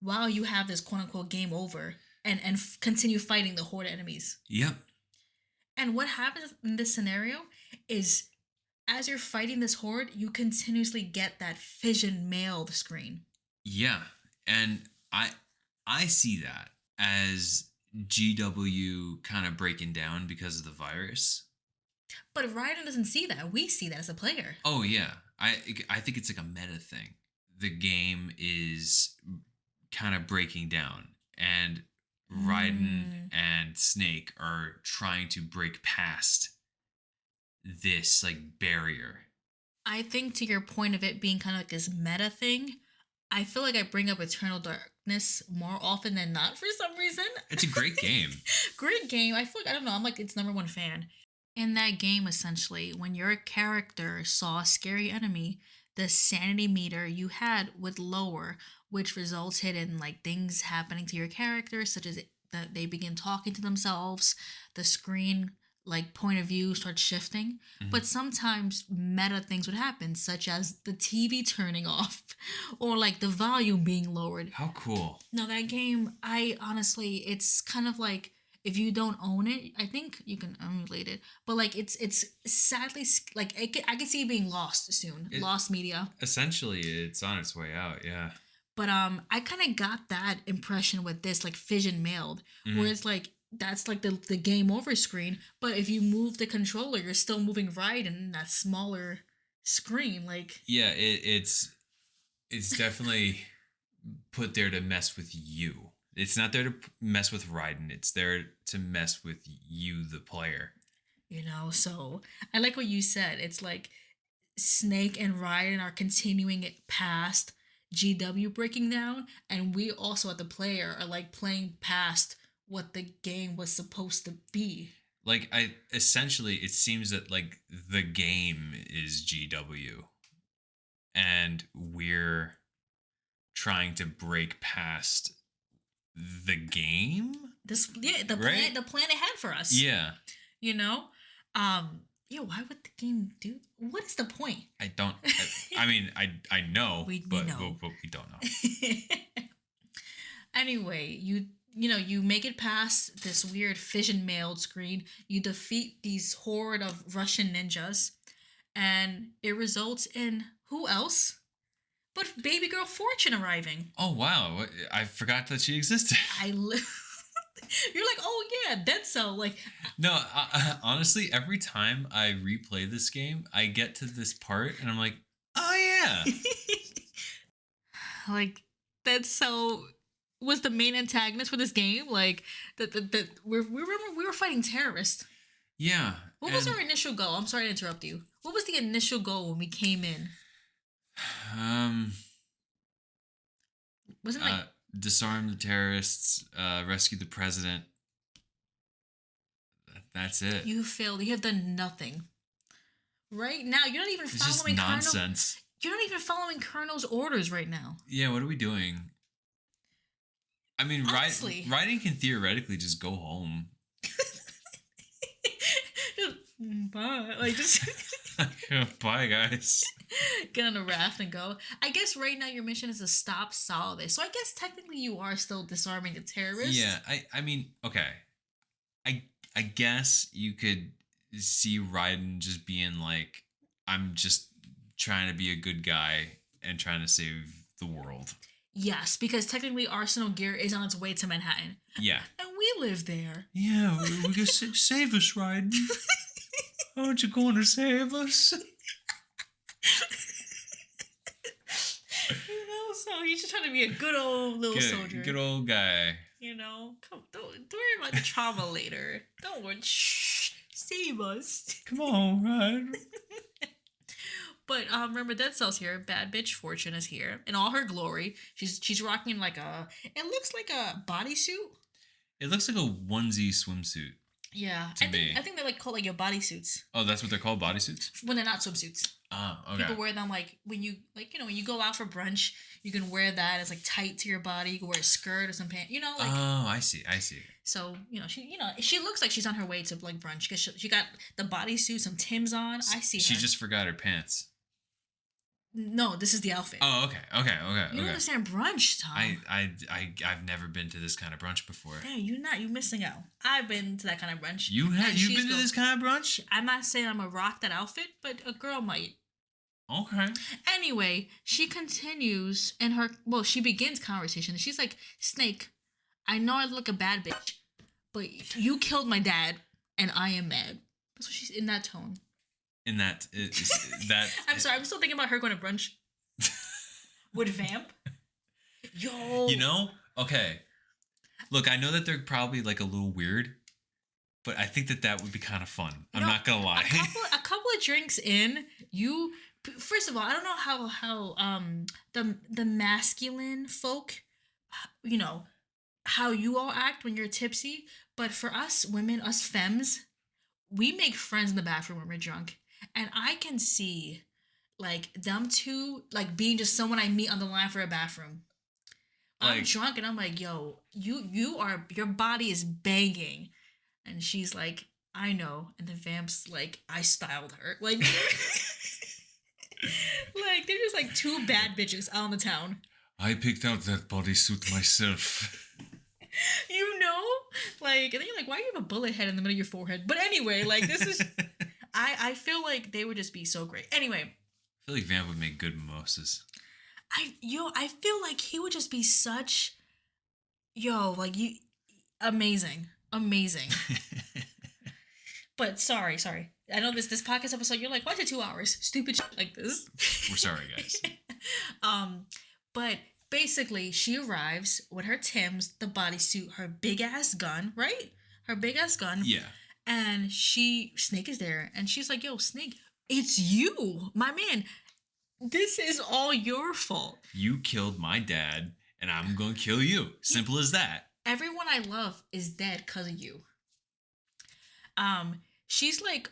while you have this quote unquote game over and continue fighting the horde enemies. Yep. And what happens in this scenario is as you're fighting this horde, you continuously get that fission mailed screen. Yeah. And I see that as GW kind of breaking down because of the virus. But Raiden doesn't see that. We see that as a player. Oh yeah, I think it's like a meta thing. The game is kind of breaking down, and Raiden and Snake are trying to break past this like barrier. I think to your point of it being kind of like this meta thing, I feel like I bring up Eternal Darkness more often than not for some reason. It's a great game. Great game. I feel like, I don't know, I'm like its #1 fan. In that game, essentially, when your character saw a scary enemy, the sanity meter you had would lower, which resulted in like things happening to your character, such as that they begin talking to themselves, the screen like point of view starts shifting. But sometimes meta things would happen, such as the TV turning off or like the volume being lowered. How cool. No, that game, I honestly, it's kind of like, if you don't own it, I think you can emulate it. But like, it's sadly like I could see it being lost soon, lost media. Essentially, it's on its way out. Yeah. But I kind of got that impression with this, like fission mailed, where it's like that's like the game over screen. But if you move the controller, you're still moving right in that smaller screen. Like Yeah, it's definitely put there to mess with you. It's not there to mess with Raiden. It's there to mess with you, the player. you know. So I like what you said. It's like Snake and Raiden are continuing it past GW breaking down, and we also at the player are like playing past what the game was supposed to be. Like essentially it seems that like the game is GW and we're trying to break past the game. The Right? plan it had for us. Yeah. You know? Yeah, why would the game do, what is the point? I mean I know, We but know. we don't know. Anyway, you make it past this weird fission mailed screen. You defeat these horde of Russian ninjas, and it results in who else but baby girl Fortune arriving. Oh wow, I forgot that she existed. You're like, oh yeah, Dead Cell. Like, No, honestly, every time I replay this game, I get to this part and I'm like, oh yeah. like Dead Cell was the main antagonist for this game. Like, we were fighting terrorists. Yeah. What was our initial goal? I'm sorry to interrupt you. What was the initial goal when we came in? Wasn't like disarm the terrorists, rescue the president. That's it. you failed? You have done nothing. Right now, you're not even It's just following Colonel. nonsense. You're not even following Colonel's orders right now. Yeah, what are we doing? I mean, Honestly. Raiden can theoretically just go home. Bye. Like just Bye, guys. get on a raft and go. I guess right now your mission is to stop Solid. So I guess technically you are still disarming the terrorists. Yeah, I mean, okay. I guess you could see Raiden just being like, I'm just trying to be a good guy and trying to save the world. Yes, because technically Arsenal Gear is on its way to Manhattan. Yeah. And we live there. Yeah, we can save us, Raiden. Aren't you going to save us? So he's just trying to be a good old little soldier. Good old guy. Come, don't worry about the trauma later. Don't worry. Shh, save us. Come on, Raiden. But remember, Dead Cell's here. Bad bitch Fortune is here in all her glory. She's rocking like it looks like a bodysuit. It looks like a onesie swimsuit. Yeah, I think they're like called like your bodysuits Oh, that's what they're called, bodysuits? when they're not swimsuits. Oh, okay. People wear them like when you when you go out for brunch, you can wear that. It's like tight to your body. You can wear a skirt or some pants. Oh, I see. So she looks like she's on her way to like brunch because she got the bodysuit, some Timbs on. I see. She her. just forgot her pants. No, this is the outfit. Oh, okay. You don't understand brunch, Tom. I've never been to this kind of brunch before. Damn, you're missing out. I've been to that kind of brunch. You've been to this kind of brunch? I'm not saying I'm gonna rock that outfit, but a girl might. Okay. Anyway, she continues and she begins conversation. She's like, Snake, I know I look a bad bitch, but you killed my dad and I am mad. That's what she's in that tone. In that I'm sorry, I'm still thinking about her going to brunch with Vamp. Yo. Okay. Look, I know that they're probably like a little weird, but I think that would be kind of fun. I'm not gonna lie. A couple of drinks in, first of all, I don't know how the masculine folk, how you all act when you're tipsy, but for us women, us femmes, we make friends in the bathroom when we're drunk. And I can see, like, them two, like, being just someone I meet on the line for a bathroom. I'm drunk and I'm like, yo, your body is banging. And she's like, I know. And the Vamp's like, I styled her. Like, like they're just like two bad bitches out in the town. I picked out that bodysuit myself. Like, and then you're like, why do you have a bullet head in the middle of your forehead? But anyway, like, this is... I feel like they would just be so great. Anyway. I feel like Vamp would make good mimosas. I feel like he would just be such... amazing. But sorry. I know this podcast episode, you're like, why is it 2 hours? Stupid shit like this. We're sorry, guys. But basically, she arrives with her Timbs, the bodysuit, her big-ass gun, right? Her big-ass gun. Yeah. And Snake is there, and she's like, yo, Snake, it's you, my man. This is all your fault. You killed my dad, and I'm going to kill you. Simple as that. Everyone I love is dead because of you. She's like,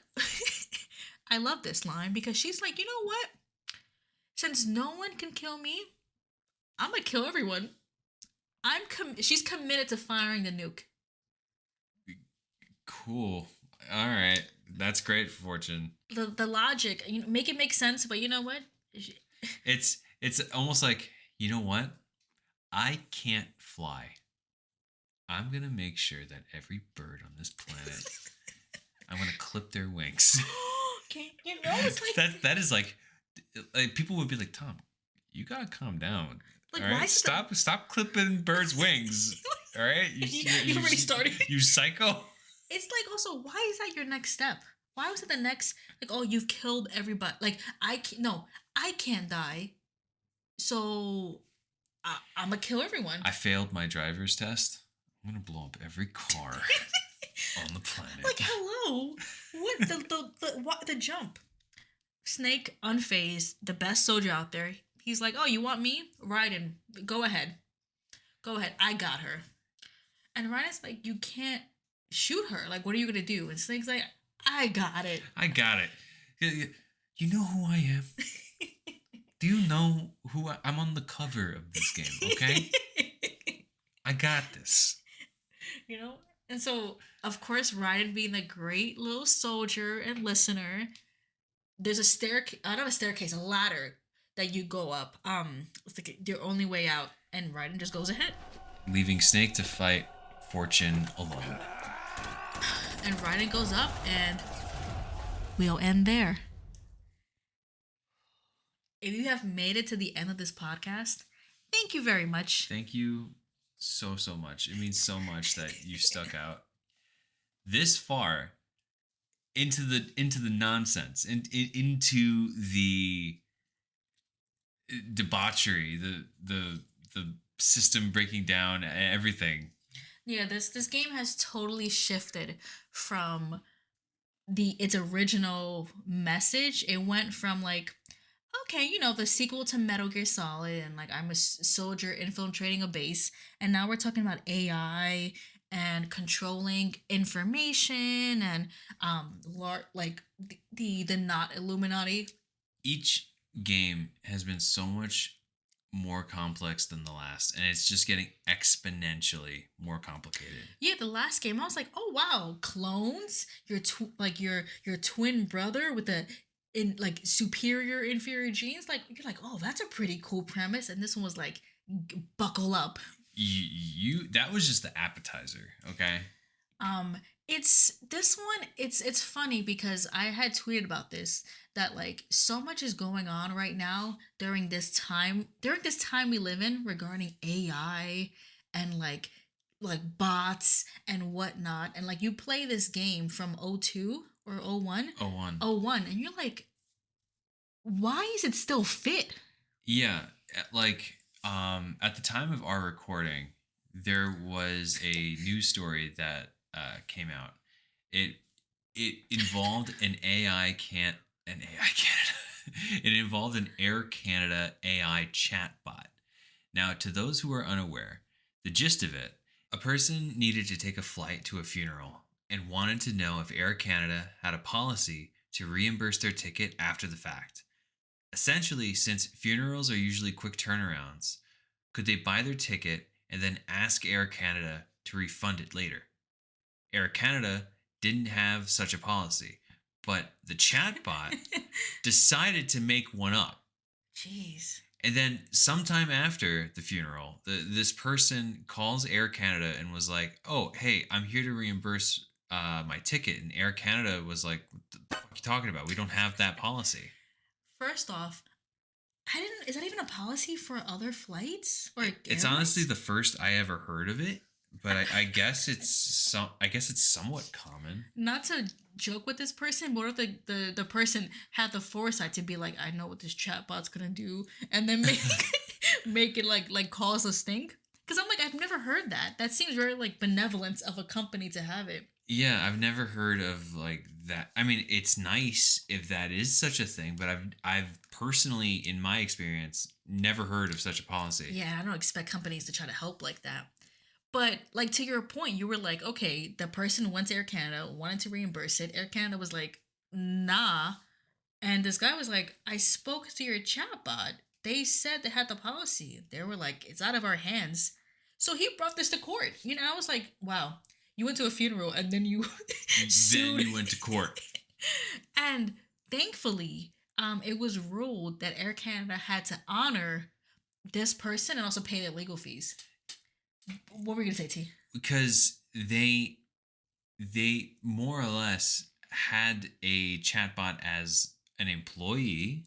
I love this line because she's like, you know what? Since no one can kill me, I'm going to kill everyone. She's committed to firing the nuke. Cool. All right. That's great, Fortune. The logic, make it make sense, but you know what? It's almost like, you know what? I can't fly. I'm going to make sure that every bird on this planet, I'm going to clip their wings. Okay, it's like... that is like people would be like, Tom, you got to calm down. Like, all right? Stop clipping birds' wings. All right? You already started. You psycho. It's like, also, why is that your next step? Why was it the next, like, oh, you've killed everybody. Like, I can't die. So, I'm going to kill everyone. I failed my driver's test. I'm going to blow up every car on the planet. Like, hello? What the jump? Snake, unfazed, the best soldier out there. He's like, oh, you want me? Raiden, go ahead. I got her. And Raiden's like, you can't shoot her. Like, what are you gonna do? And Snake's like, I got it. You know who I am? Do you know who I'm on the cover of this game, okay? I got this. And so, of course, Raiden being the great little soldier and listener, there's a ladder that you go up. It's like your only way out, and Raiden just goes ahead. Leaving Snake to fight Fortune alone. and Raiden goes up, and we'll end there. If you have made it to the end of this podcast, thank you very much. Thank you so much. It means so much that you stuck out this far into the nonsense, into the debauchery, the system breaking down, everything. Yeah, this game has totally shifted from its original message. It went from like, okay, you know, the sequel to Metal Gear Solid, and like I'm a soldier infiltrating a base, and now we're talking about AI and controlling information and like the not Illuminati. Each game has been so much more complex than the last, and it's just getting exponentially more complicated. Yeah, the last game I was like, oh wow, clones, your twin brother with the in like superior inferior genes, like you're like, oh, that's a pretty cool premise. And this one was like, buckle up. You that was just the appetizer, okay? It's this one, it's funny because I had tweeted about this, that like so much is going on right now during this time we live in regarding AI and like bots and whatnot. And like you play this game from 02 or 01? 01, and you're like, why is it still fit? Yeah, like at the time of our recording, there was a news story that came out. It involved an AI Canada. It involved an Air Canada AI chatbot. Now, to those who are unaware, the gist of it: a person needed to take a flight to a funeral and wanted to know if Air Canada had a policy to reimburse their ticket after the fact. Essentially, since funerals are usually quick turnarounds, could they buy their ticket and then ask Air Canada to refund it later? Air Canada didn't have such a policy, but the chatbot decided to make one up. Jeez. And then sometime after the funeral, this person calls Air Canada and was like, oh, hey, I'm here to reimburse my ticket. And Air Canada was like, what the fuck are you talking about? We don't have that policy. First off, is that even a policy for other flights? Or it's honestly the first I ever heard of it, but I guess it's somewhat common. Not to joke with this person, but what if the person had the foresight to be like, I know what this chatbot's gonna do, and then make it like cause a stink? Because I'm like, I've never heard that. That seems very like benevolence of a company to have it. Yeah, I've never heard of like that. I mean, it's nice if that is such a thing, but I've personally, in my experience, never heard of such a policy. Yeah, I don't expect companies to try to help like that. But like to your point, you were like, okay, the person went to Air Canada, wanted to reimburse it. Air Canada was like, nah. And this guy was like, I spoke to your chatbot. They said they had the policy. They were like, it's out of our hands. So he brought this to court. You know, I was like, wow, you went to a funeral and then you sued. Then you went to court. And thankfully, it was ruled that Air Canada had to honor this person and also pay their legal fees. What were you gonna say, T? Because they more or less had a chatbot as an employee.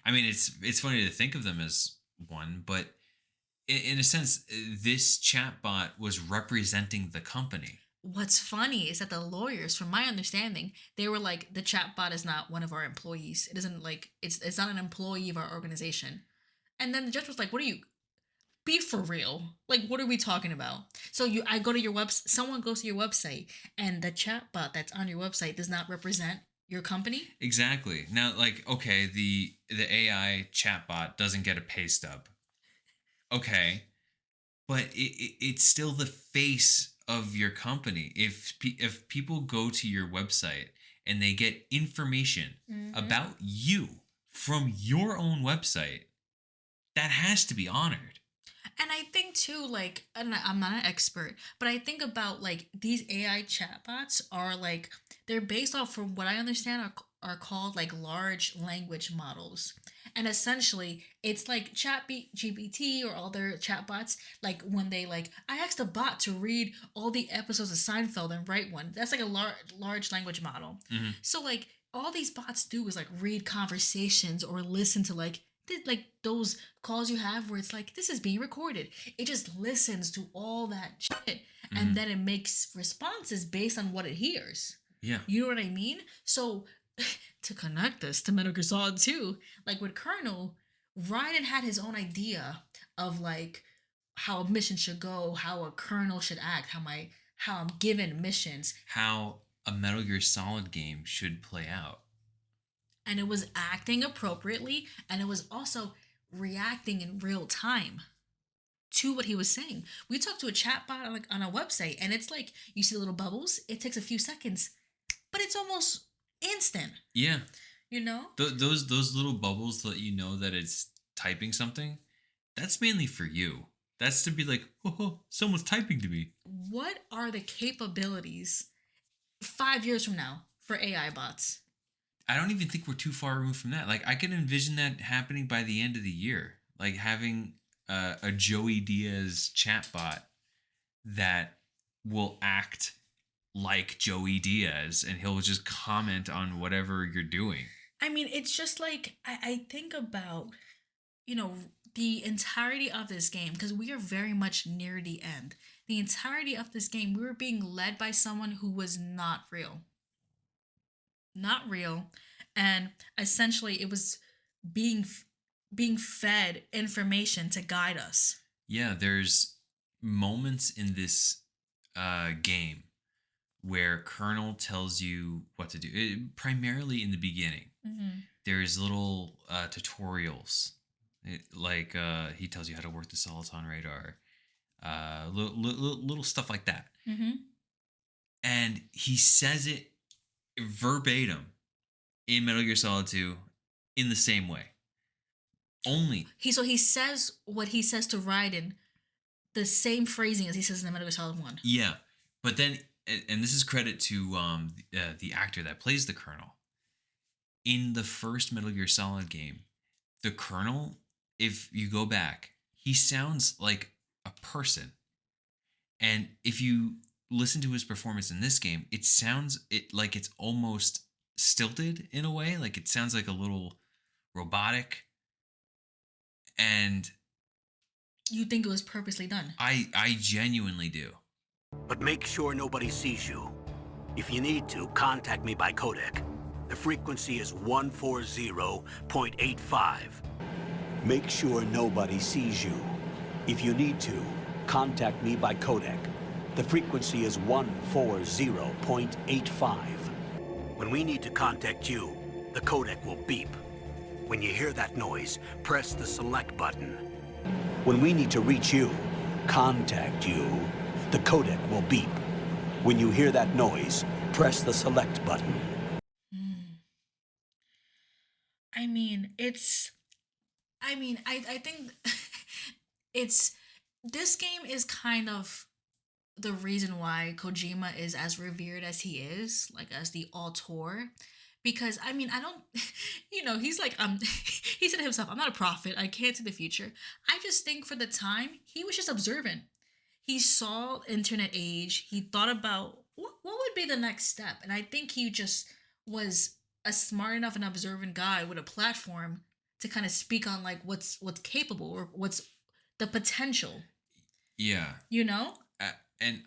I mean, it's funny to think of them as one, but in a sense, this chatbot was representing the company. What's funny is that the lawyers, from my understanding, they were like, the chatbot is not one of our employees. It isn't like it's not an employee of our organization. And then the judge was like, what are you? Be for real. Like, what are we talking about? So I go to your website, someone goes to your website, and the chatbot that's on your website does not represent your company? Exactly. Now, like, okay, the AI chatbot doesn't get a pay stub. Okay. But it's still the face of your company. If people go to your website and they get information about you from your own website, that has to be honored. And I think too, like, and I'm not an expert, but I think about like these AI chatbots are like, they're based off, from what I understand, are called like large language models. And essentially, it's like GPT or other chatbots. Like when they like, I asked a bot to read all the episodes of Seinfeld and write one. That's like a large language model. Mhm. So like all these bots do is like read conversations or listen to like those calls you have where it's like this is being recorded. It just listens to all that shit and Mhm. then it makes responses based on what it hears. Yeah. You know what I mean? So to connect this to Metal Gear Solid 2, like with Colonel, Raiden had his own idea of like how a mission should go, how a colonel should act, how I'm given missions, How a Metal Gear Solid game should play out. and it was acting appropriately, and it was also reacting in real time to what he was saying. We talked to a chatbot on, like on a website, and it's like you see the little bubbles. It takes a few seconds, but it's almost instant. Yeah. You know? Those little bubbles let you know that it's typing something. That's mainly for you. That's to be like, oh, someone's typing to me. What are the capabilities 5 years from now for AI bots? I don't even think we're too far removed from that. Like, I can envision that happening by the end of the year. Like having a Joey Diaz chatbot that will act like Joey Diaz, and he'll just comment on whatever you're doing. I mean, it's just like I think about, the entirety of this game, because we are very much near the end. The entirety of this game, we were being led by someone who was not real. Not real. And essentially it was being fed information to guide us. Yeah, there's moments in this game where Colonel tells you what to do. Primarily in the beginning, there's little tutorials. He tells you how to work the Soliton radar, little stuff like that. And he says it verbatim in Metal Gear Solid 2 in the same way. Only He says what he says to Raiden, the same phrasing as he says in the Metal Gear Solid 1. yeah, but then, and this is credit to the actor that plays the Colonel. In the first Metal Gear Solid game, the Colonel, if you go back, he sounds like a person. And if you listen to his performance in this game, it sounds like it's almost stilted in a way. Like it sounds like a little robotic. And You think it was purposely done? I genuinely do. But make sure nobody sees you. If you need to, contact me by codec. The frequency is 140.85. Make sure nobody sees you. If you need to, contact me by codec. The frequency is 140.85. When we need to contact you, the codec will beep. When you hear that noise, press the select button. When we need to reach you, contact you, the codec will beep. When you hear that noise, press the select button. I think this game is kind of the reason why Kojima is as revered as he is, like as the auteur. Because I don't, he's like, he said himself, I'm not a prophet. I can't see the future. I just think for the time, he was just observant. He saw internet age. He thought about what would be the next step. And I think he just was a smart enough and observant guy with a platform to kind of speak on like what's capable or what's the potential. Yeah. And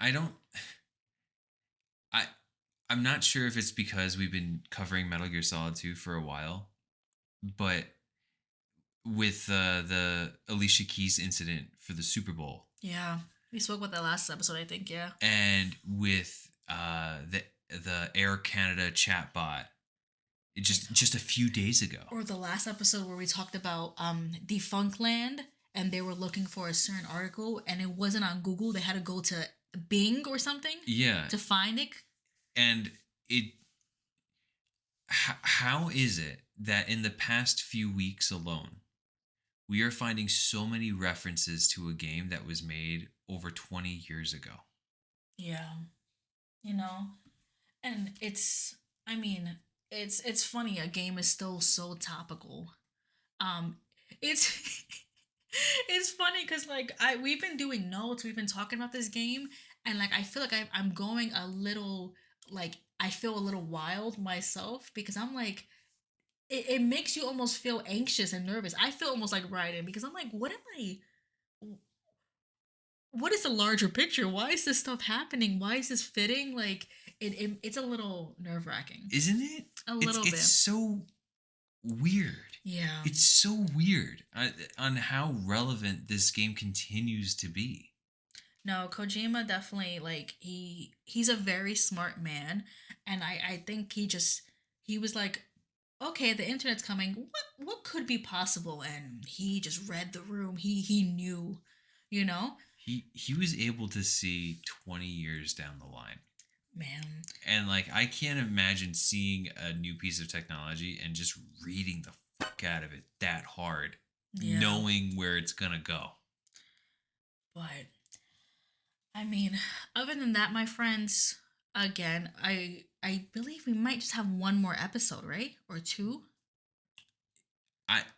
I'm not sure if it's because we've been covering Metal Gear Solid 2 for a while, but with the Alicia Keys incident for the Super Bowl. Yeah. We spoke about that last episode, I think, yeah. And with the Air Canada chatbot, it just a few days ago. Or the last episode where we talked about Defunctland, and they were looking for a certain article, and it wasn't on Google. They had to go to Bing or something. Yeah. To find it. And how is it that in the past few weeks alone, we are finding so many references to a game that was made over 20 years ago? Yeah. And it's funny. A game is still so topical. It's it's funny because like we've been doing notes, we've been talking about this game, and like I feel like I'm going a little like I feel a little wild myself because I'm like it makes you almost feel anxious and nervous. I feel almost like writing because I'm like, what is the larger picture? Why is this stuff happening? Why is this fitting? Like it's a little nerve wracking. Isn't it? A little bit. It's so weird. Yeah. It's so weird on how relevant this game continues to be. No, Kojima definitely like he's a very smart man, and I think he was like, okay, the internet's coming. What could be possible? And he just read the room. He knew, you know. He was able to see 20 years down the line. Man. And like I can't imagine seeing a new piece of technology and just reading the fuck out of it that hard, Yeah. knowing where it's gonna go. But I mean, other than that, my friends, again, I believe we might just have one more episode, right? Or two?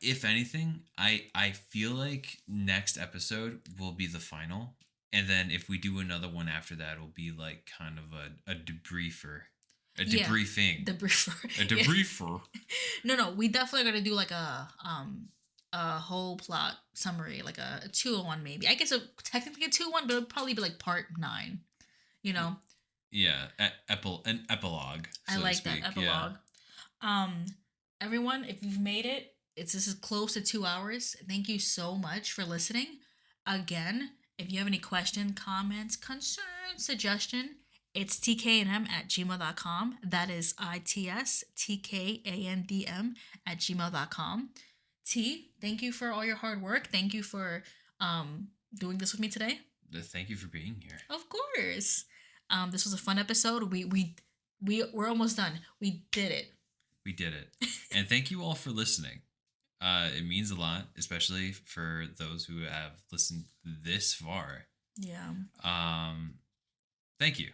If anything, I feel like next episode will be the final, and then if we do another one after that, it'll be like kind of a debriefer, a Yeah, debriefing, The briefer. a debriefer. No, we definitely gotta do like a whole plot summary, like a 201 maybe. I guess technically a 201, but it'll probably be like part 9. You know? Yeah, an epilogue. I so to like that speak. epilogue. Everyone, if you've made it, this is close to 2 hours. Thank you so much for listening. Again, if you have any questions, comments, concerns, suggestion, it's tkandm@gmail.com. That is ITSTKANDM@gmail.com. T, thank you for all your hard work. Thank you for doing this with me today. Thank you for being here. Of course. This was a fun episode. We're almost done. We did it. We did it. And thank you all for listening. It means a lot, especially for those who have listened this far. Yeah. Thank you.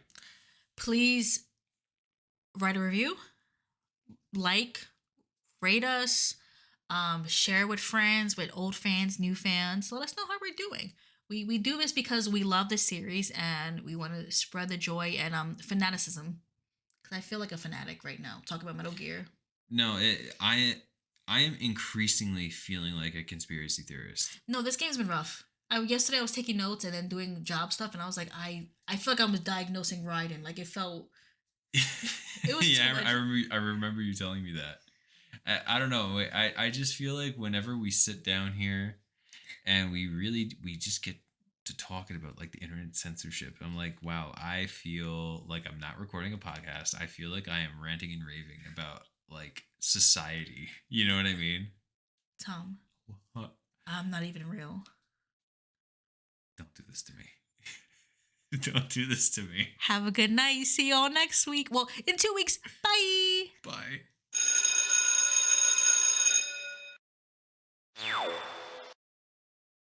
Please write a review, like, rate us, share with friends, with old fans, new fans. Let us know how we're doing. We do this because we love the series and we want to spread the joy and fanaticism. Because I feel like a fanatic right now. Talk about Metal Gear. No, I am increasingly feeling like a conspiracy theorist. No, this game's been rough. Yesterday I was taking notes and then doing job stuff, and I was like, I feel like I was diagnosing Raiden. Like it felt. It was yeah, too much. I remember you telling me that. I don't know. I just feel like whenever we sit down here, and we just get to talking about like the internet censorship, I'm like, wow, I feel like I'm not recording a podcast. I feel like I am ranting and raving about like society. You know what I mean? Tom, What? I'm not even real. Don't do this to me. Don't do this to me. Have a good night. See y'all next week. Well, in 2 weeks. Bye. Bye.